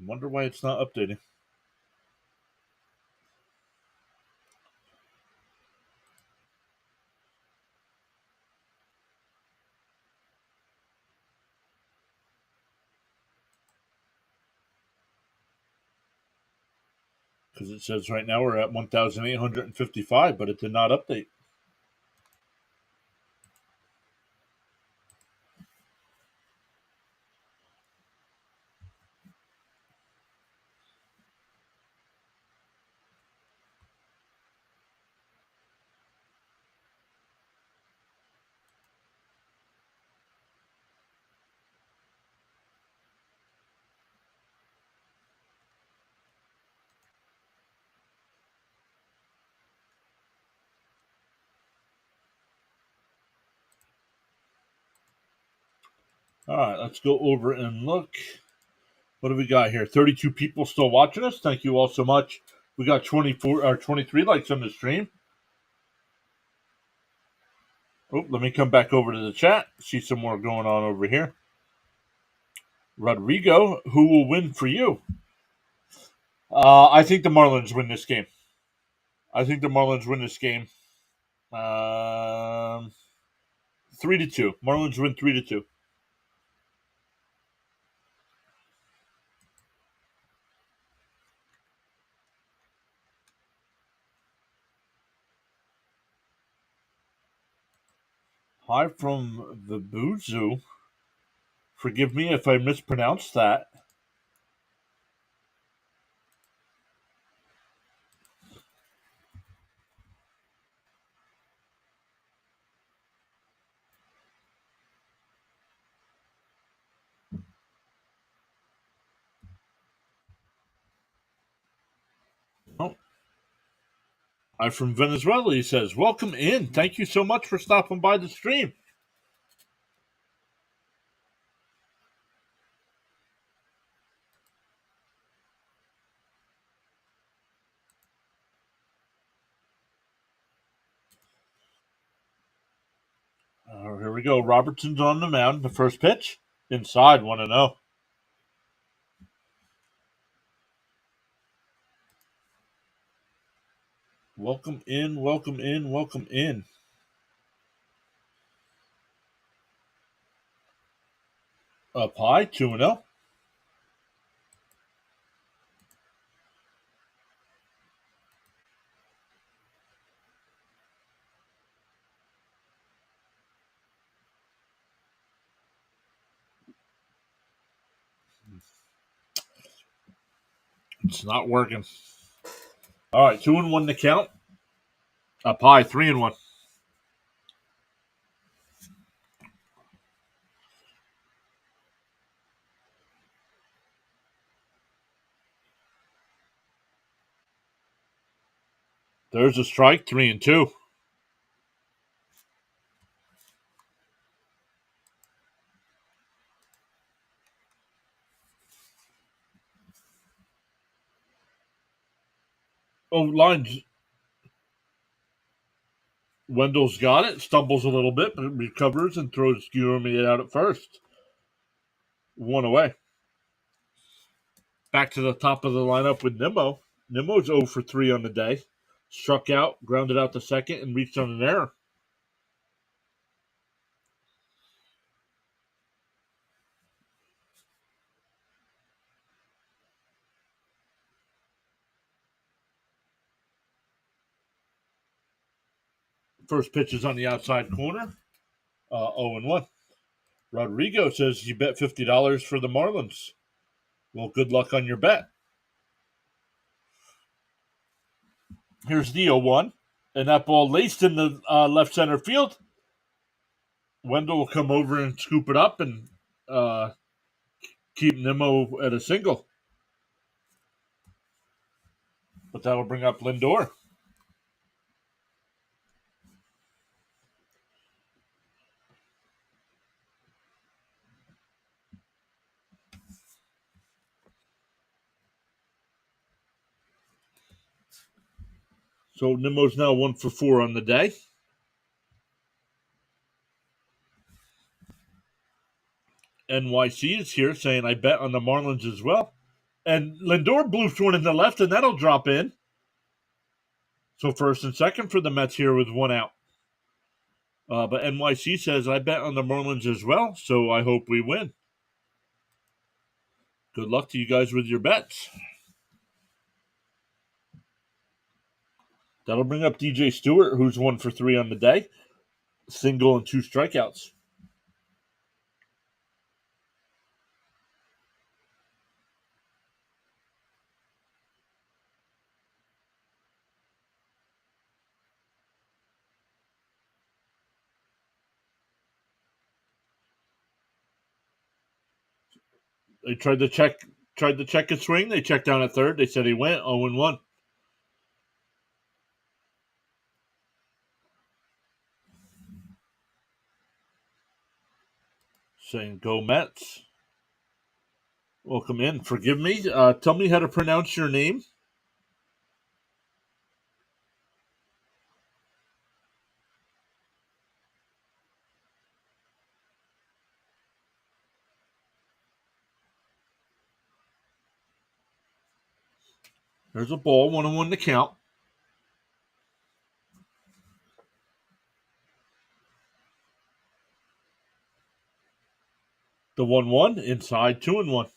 Wonder why it's not updating. Because it says right now we're at 1,855, but it did not update. All right, let's go over and look. What do we got here? 32 people still watching us. Thank you all so much. We got 24 or 23 likes on the stream. Oh, let me come back over to the chat. See some more going on over here. Rodrigo, who will win for you? I think the Marlins win this game. I think the Marlins win this game. 3-2. Marlins win 3-2. Hi from the Buzu. Forgive me if I mispronounced that. Oh. I'm from Venezuela, he says. Welcome in. Thank you so much for stopping by the stream. Here we go. Robertson's on the mound. The first pitch. Inside, 1-0. Welcome in, welcome in, welcome in. Up high, 2-0. It's not working. All right, 2-1 to count. Up high, 3-1. There's a strike, 3-2. Oh, lines. Wendell's got it, stumbles a little bit, but recovers and throws Guillorme out at first. One away. Back to the top of the lineup with Nimmo. Nimmo's 0 for 3 on the day. Struck out, grounded out to second, and reached on an error. First pitch is on the outside corner. 0-1. Rodrigo says you bet $50 for the Marlins. Well, good luck on your bet. Here's the 0-1. And that ball laced in the left center field. Wendell will come over and scoop it up and keep Nimmo at a single. But that'll bring up Lindor. So Nimmo's now 1 for 4 on the day. NYC is here saying I bet on the Marlins as well. And Lindor bloofed one in the left, and that'll drop in. So first and second for the Mets here with 1 out. But NYC says I bet on the Marlins as well, so I hope we win. Good luck to you guys with your bets. That'll bring up DJ Stewart, who's 1 for 3 on the day. Single and 2 strikeouts. They tried to check his swing. They checked down at third. They said he went 0-1. Saying go Mets. Welcome in. Forgive me. Tell me how to pronounce your name. There's a ball, 1-1 to count. The 1-1 inside, 2-1.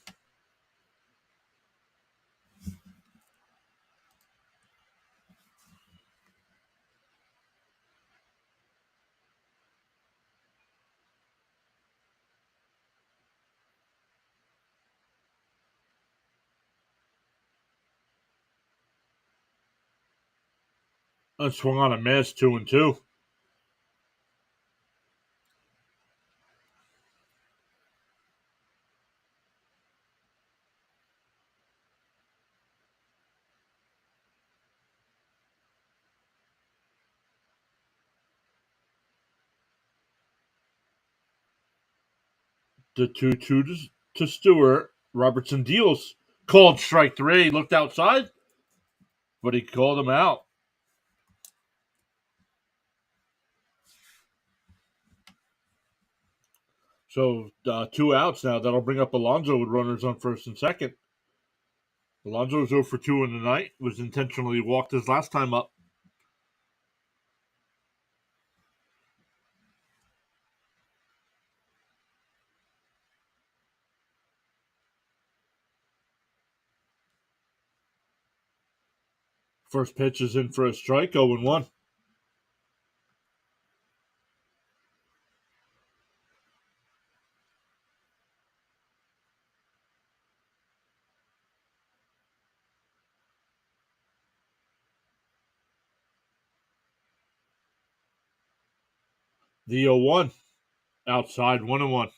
Swung on a miss, 2-2. The 2-2 to Stewart. Robertson deals. Called strike 3. Looked outside, but he called him out. So 2 outs now. That'll bring up Alonso with runners on first and second. Alonso's 0 for 2 in the night. Was intentionally walked his last time up. First pitch is in for a strike, 0-1. The 0-1. Outside, 1-1.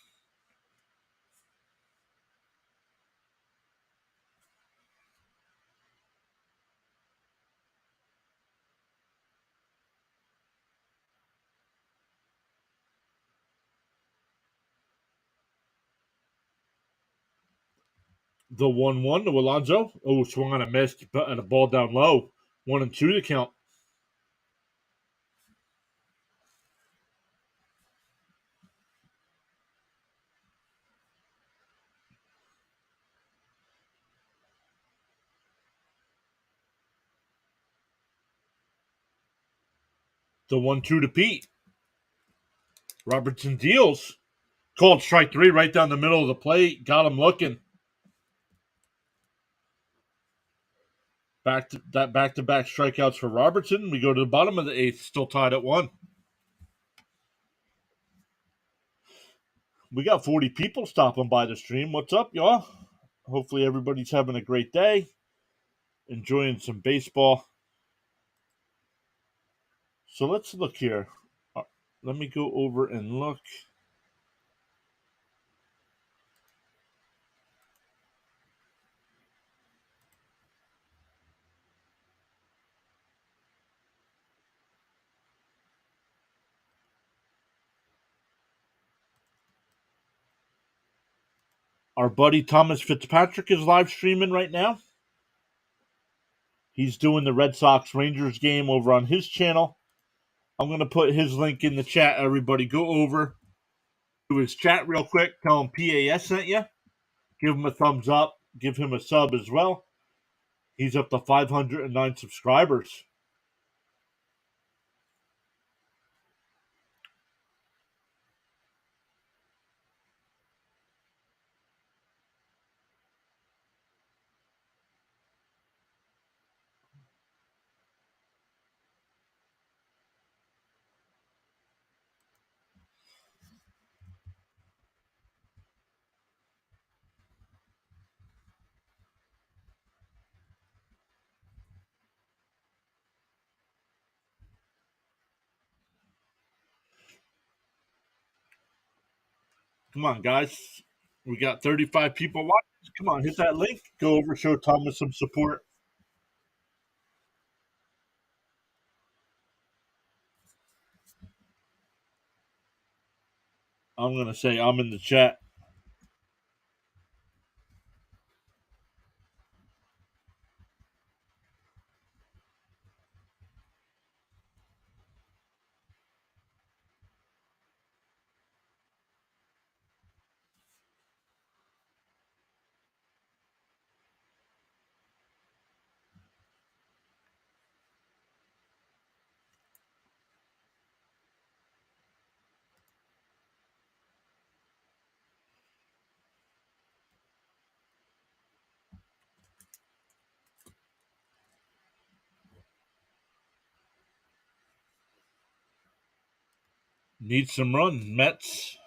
The 1-1 to Alonso. Oh, swung on a miss and a ball down low. 1-2 to count. The 1-2 to Pete. Robertson deals. Called strike 3 right down the middle of the plate. Got him looking. Back-to-back strikeouts for Robertson. We go to the bottom of the 8th, still tied at 1. We got 40 people stopping by the stream. What's up, y'all? Hopefully everybody's having a great day. Enjoying some baseball. So let's look here. Let me go over and look. Our buddy Thomas Fitzpatrick is live streaming right now. He's doing the Red Sox Rangers game over on his channel. I'm going to put his link in the chat. Everybody go over to his chat real quick. Tell him PAS sent you. Give him a thumbs up. Give him a sub as well. He's up to 509 subscribers. Come on, guys. We got 35 people watching. Come on, hit that link. Go over, show Thomas some support. I'm going to say I'm in the chat. Need some run, Mets.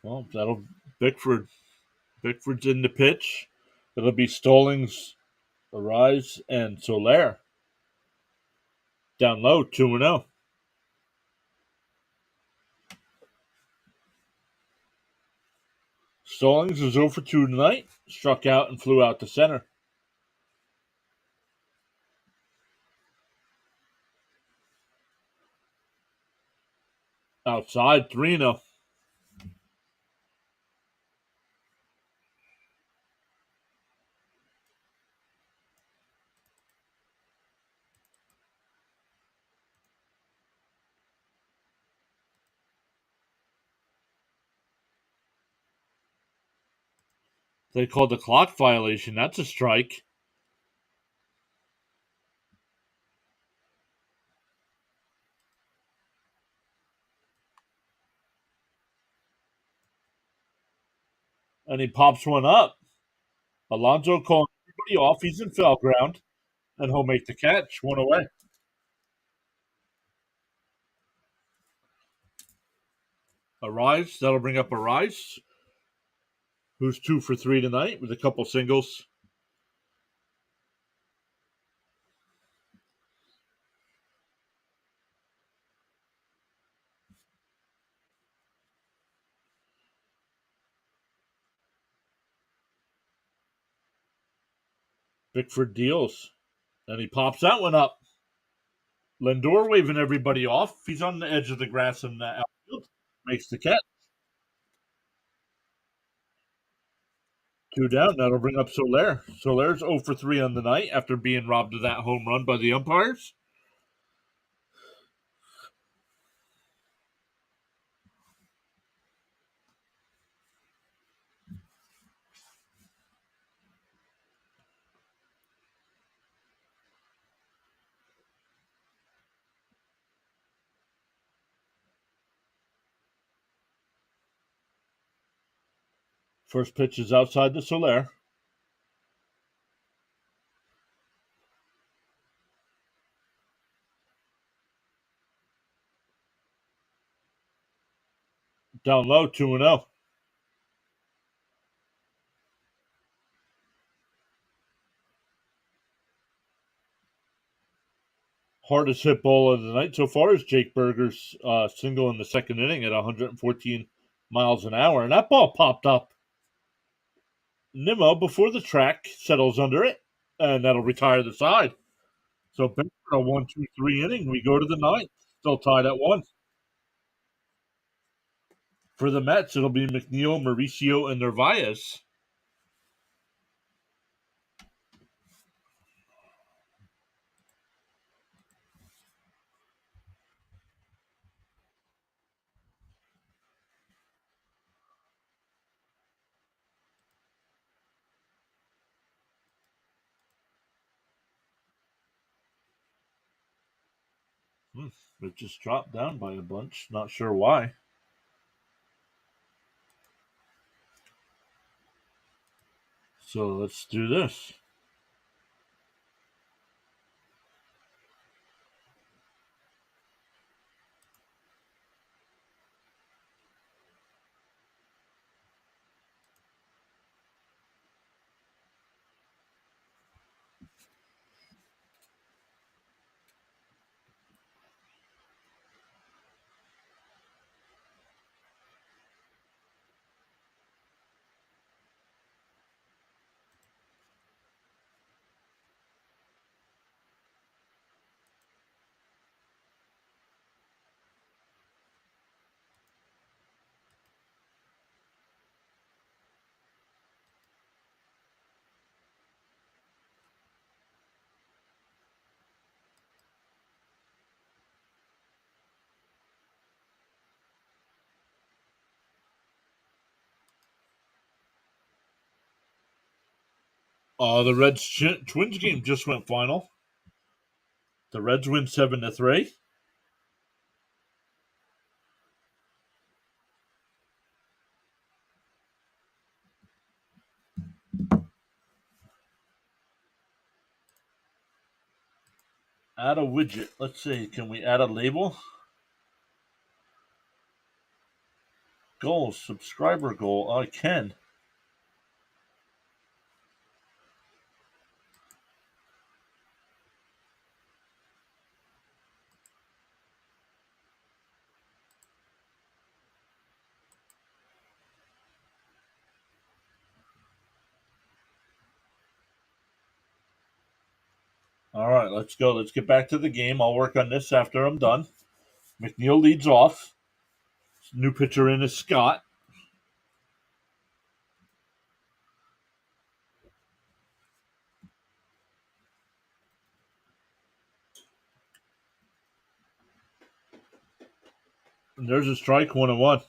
Well, that'll Bickford's in the pitch. It'll be Stallings, Arise, and Soler. Down low, 2-0. Stallings is 0 for 2 tonight. Struck out and flew out to center. Outside, 3-0. They called the clock violation. That's a strike. And he pops one up. Alonso calling everybody off. He's in foul ground, and he'll make the catch. One away. Arise. That'll bring up Arise, who's 2 for 3 tonight with a couple singles. Bickford deals, and he pops that one up. Lindor waving everybody off. He's on the edge of the grass in the outfield. Makes the catch. 2 down. That'll bring up Soler. Soler's 0 for 3 on the night after being robbed of that home run by the umpires. First pitch is outside the Soler. Down low, 2-0. Hardest hit ball of the night so far is Jake Berger's single in the second inning at 114 miles an hour. And that ball popped up Nimmo before the track settles under it, and that'll retire the side. So Berger, a 1-2-3 inning. We go to the ninth. Still tied at 1. For the Mets, it'll be McNeil, Mauricio, and Narvaez. It just dropped down by a bunch. Not sure why. So let's do this. The Reds Twins game just went final. The Reds win 7-3. Add a widget. Let's see. Can we add a label? Goals, subscriber goal. I can. All right, let's go. Let's get back to the game. I'll work on this after I'm done. McNeil leads off. New pitcher in is Scott. And there's a strike, 1-1.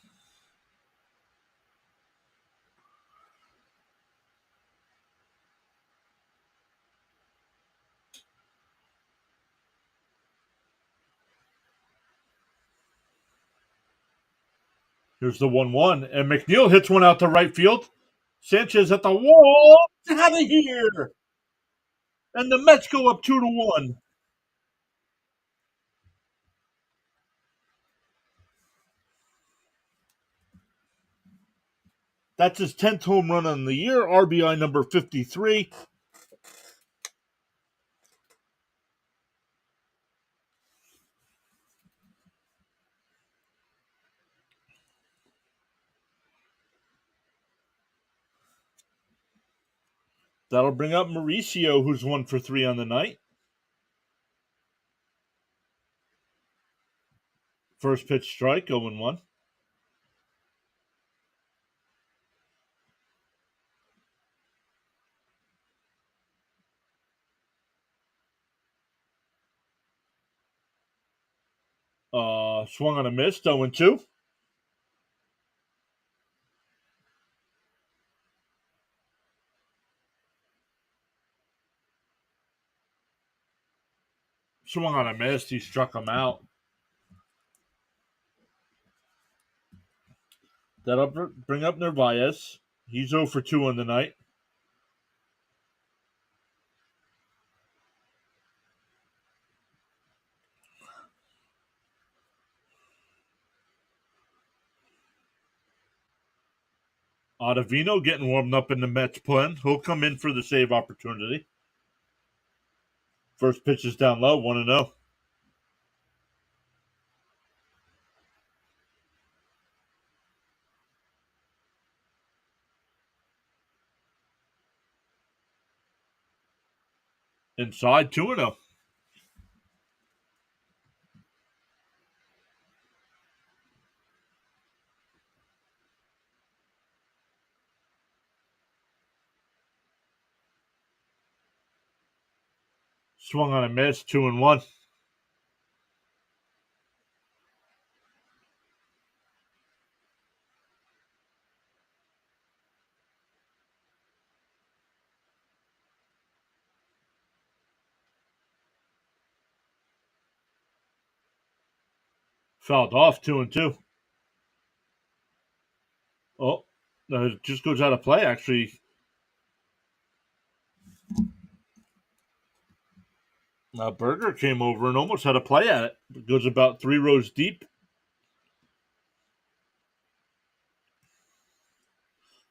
Here's the 1-1. And McNeil hits one out to right field. Sanchez at the wall. Get out of here. And the Mets go up 2-1. That's his 10th home run on the year, RBI number 53. That'll bring up Mauricio, who's 1 for 3 on the night. First pitch strike, 0-1. Swung on a miss, 0-2. Swung on a miss, he struck him out. That'll bring up Narvaez. He's 0 for 2 on the night. Ottavino getting warmed up in the Mets pen. He'll come in for the save opportunity. First pitch is down low, 1-0. Inside, 2-0. Swung on a miss, 2-1. Fouled off, 2-2. Oh, it just goes out of play, actually. Berger came over and almost had a play at it. It goes about 3 rows deep.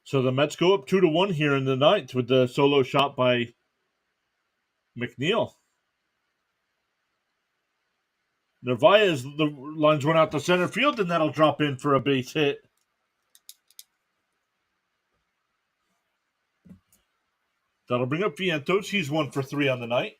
So the Mets go up 2-1 here in the ninth with the solo shot by McNeil. Narvaez, the lines went out to center field, and that'll drop in for a base hit. That'll bring up Vientos. He's 1 for 3 on the night.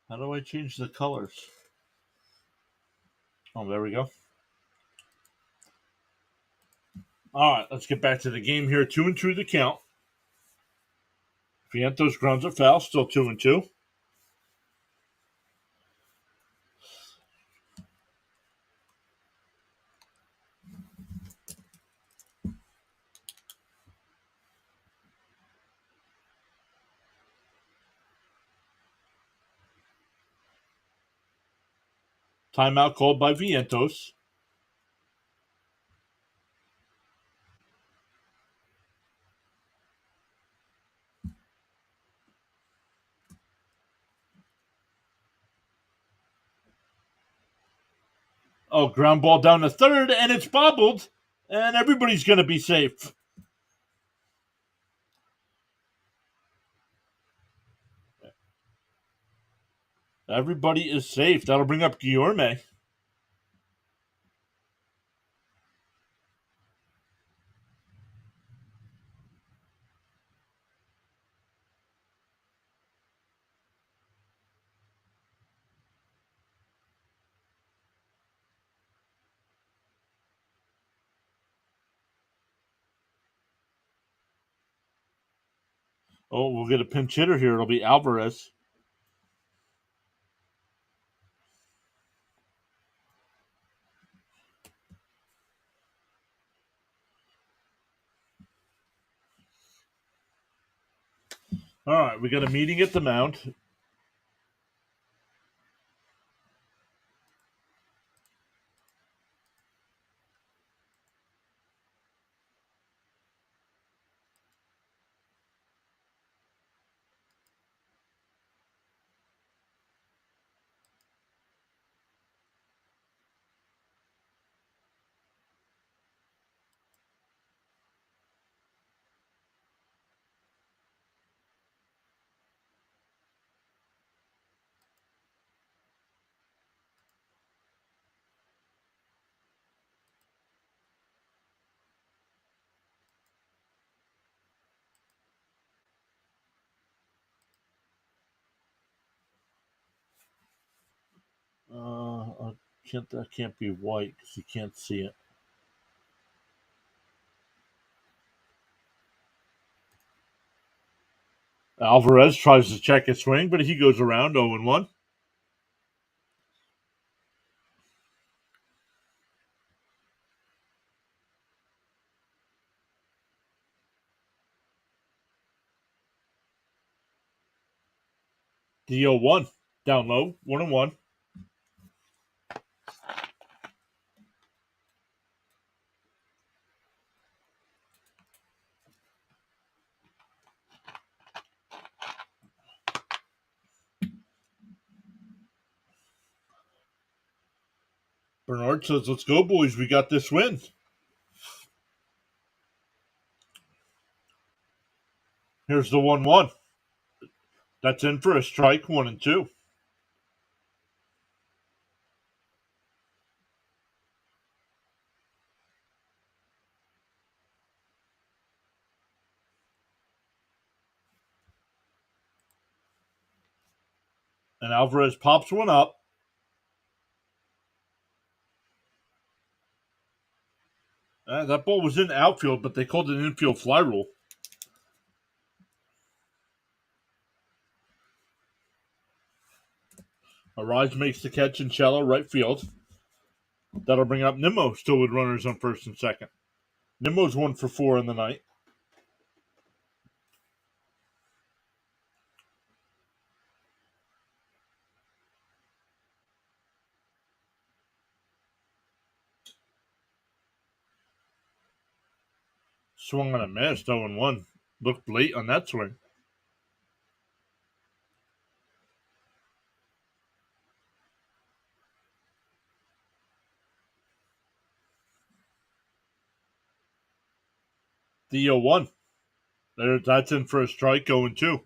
How do I change the colors? Oh, there we go. All right, let's get back to the game here. 2-2 the count. Vientos grounds a foul, still 2-2. Timeout called by Vientos. Oh, ground ball down to third, and it's bobbled, and everybody's going to be safe. Everybody is safe. That'll bring up Guillorme. Oh, we'll get a pinch hitter here. It'll be Alvarez. All right, we got a meeting at the mound. That can't be white because you can't see it. Alvarez tries to check his swing, but he goes around 0-1. The 0-1. Down low, 1-1. Bernard says, let's go, boys. We got this win. Here's the 1-1. That's in for a strike, 1-2. And Alvarez pops one up. That ball was in the outfield, but they called it an infield fly rule. Arise makes the catch in shallow right field. That'll bring up Nimmo, still with runners on first and second. Nimmo's 1 for 4 in the night. Swung on a miss, 0-1. Looked late on that swing. The 0-1. That's in for a strike, 0-2.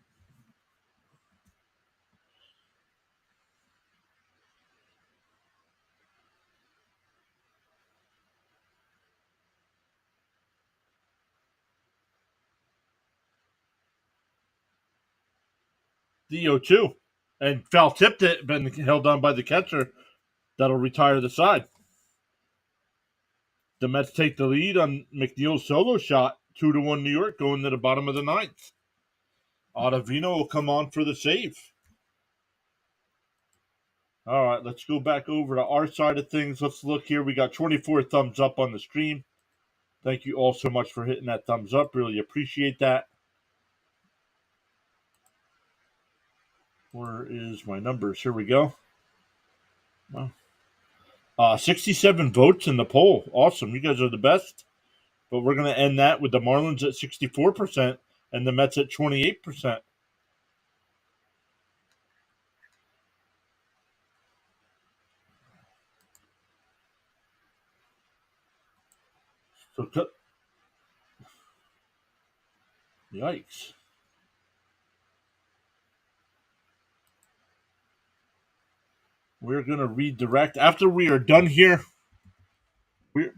The 0-2. And foul tipped it, been held on by the catcher. That'll retire the side. The Mets take the lead on McNeil's solo shot, 2-1 New York, going to the bottom of the ninth. Ottavino will come on for the save. All right, let's go back over to our side of things. Let's look here. We got 24 thumbs up on the stream. Thank you all so much for hitting that thumbs up. Really appreciate that. Where is my numbers? Here we go. 67 votes in the poll. Awesome. You guys are the best. But we're going to end that with the Marlins at 64% and the Mets at 28%. So, yikes. We're going to redirect. After we are done here, we're,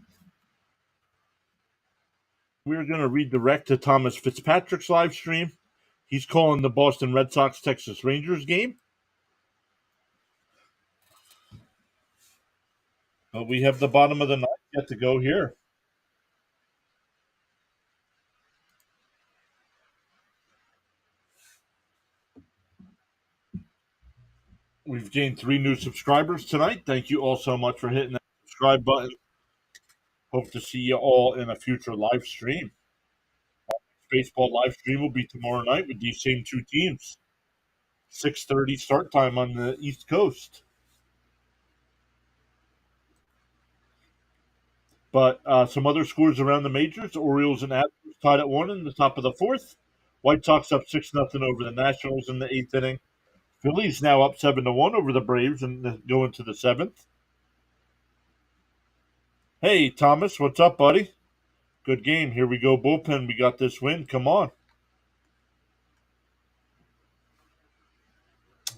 we're going to redirect to Thomas Fitzpatrick's live stream. He's calling the Boston Red Sox Texas Rangers game. But we have the bottom of the ninth yet to go here. We've gained 3 new subscribers tonight. Thank you all so much for hitting that subscribe button. Hope to see you all in a future live stream. Baseball live stream will be tomorrow night with these same 2 teams. 6:30 start time on the East Coast. But some other scores around the majors: Orioles and Astros tied at 1 in the top of the 4th. White Sox up 6-0 over the Nationals in the 8th inning. Phillies now up 7-1 over the Braves and go into the 7th. Hey Thomas, what's up, buddy? Good game. Here we go, bullpen. We got this win. Come on.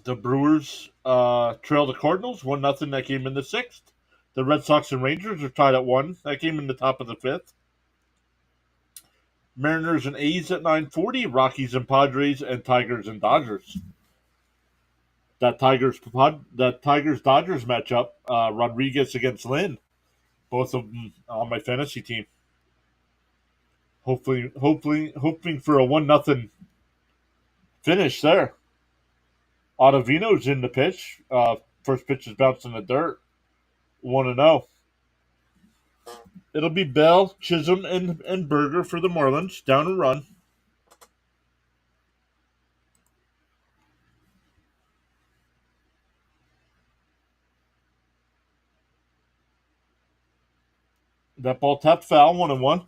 The Brewers trail the Cardinals 1-0. That game in the 6th. The Red Sox and Rangers are tied at 1. That game in the top of the 5th. Mariners and A's at 9:40. Rockies and Padres, and Tigers and Dodgers. That Tigers Dodgers matchup. Rodriguez against Lynn. Both of them on my fantasy team. Hoping for a 1-0 finish there. Ottavino's in the pitch. First pitch is bouncing the dirt. 1-0. It'll be Bell, Chisholm, and Berger for the Marlins. Down a run. That ball tapped foul. 1-1.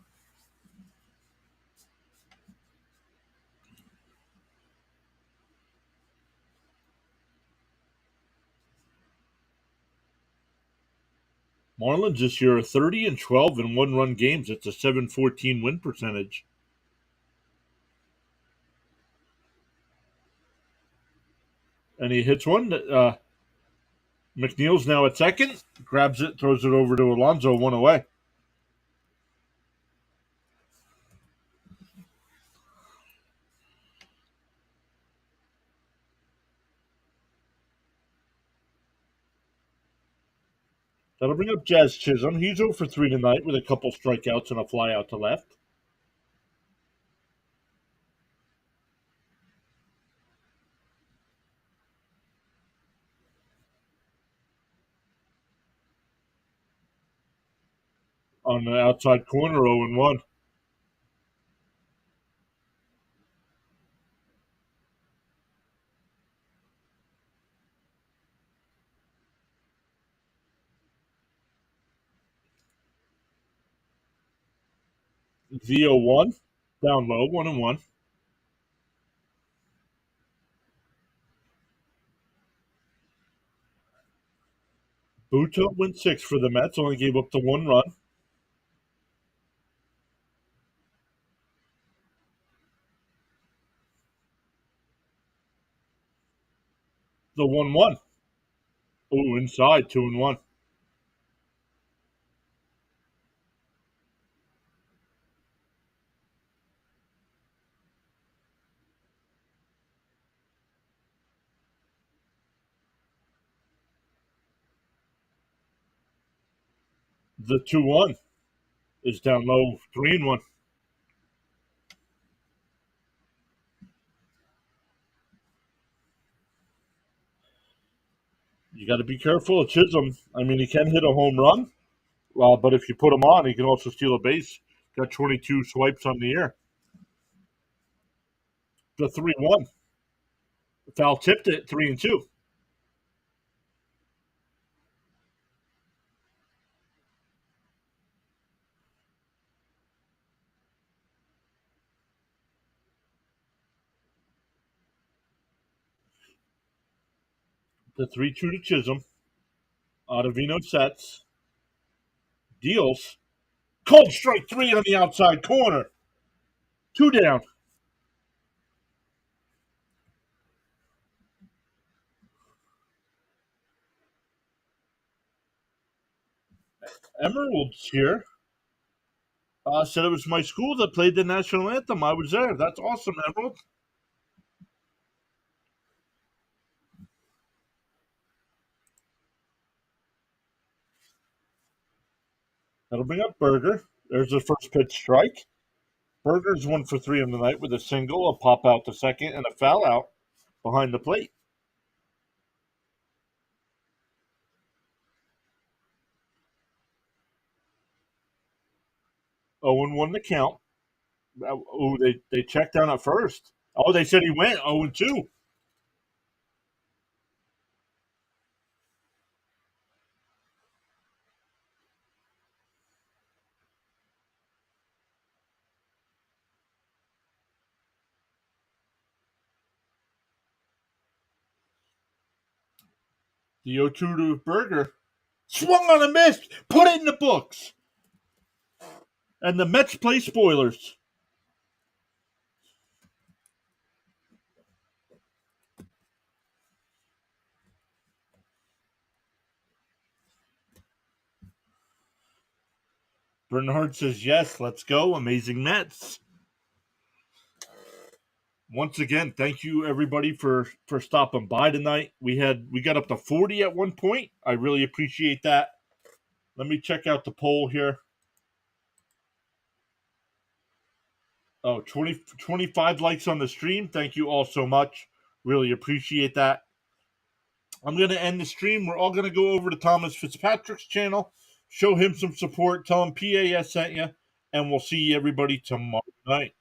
Marlins this year are 30-12 in 1-run games. It's a 714 win percentage. And he hits one. McNeil's now at second. Grabs it, throws it over to Alonso. 1 away. That'll bring up Jazz Chisholm. He's 0 for 3 tonight with a couple strikeouts and a fly out to left. On the outside corner, 0-1. The 0-1. Down low, 1-1. Buto went 6 for the Mets, only gave up the 1 run. The 1-1. Oh, inside, 2-1. The 2-1 is down low, 3-1. You got to be careful of Chisholm. I mean, he can hit a home run, but if you put him on, he can also steal a base. Got 22 swipes on the air. The 3-1. Foul tipped it, 3-2. The 3-2 to Chisholm. Ottavino sets. Deals. Called strike three on the outside corner. Two down. Emerald's here. Said it was my school that played the national anthem. I was there. That's awesome, Emerald. That'll bring up Burger. There's the first pitch strike. Burger's 1 for 3 on the night with a single, a pop out to second, and a foul out behind the plate. 0-1 the count. Oh, they checked down at first. Oh, they said he went 0-2. The 0-2 to Burger. Swung on a miss. Put it in the books. And the Mets play spoilers. Bernhard says, yes, let's go. Amazing Mets. Once again, thank you everybody for stopping by tonight. We got up to 40 at one point. I really appreciate that. Let me check out the poll here. Oh, 25 likes on the stream. Thank you all so much. Really appreciate that. I'm going to end the stream. We're all going to go over to Thomas Fitzpatrick's channel, show him some support, tell him PAS sent you, and we'll see everybody tomorrow night.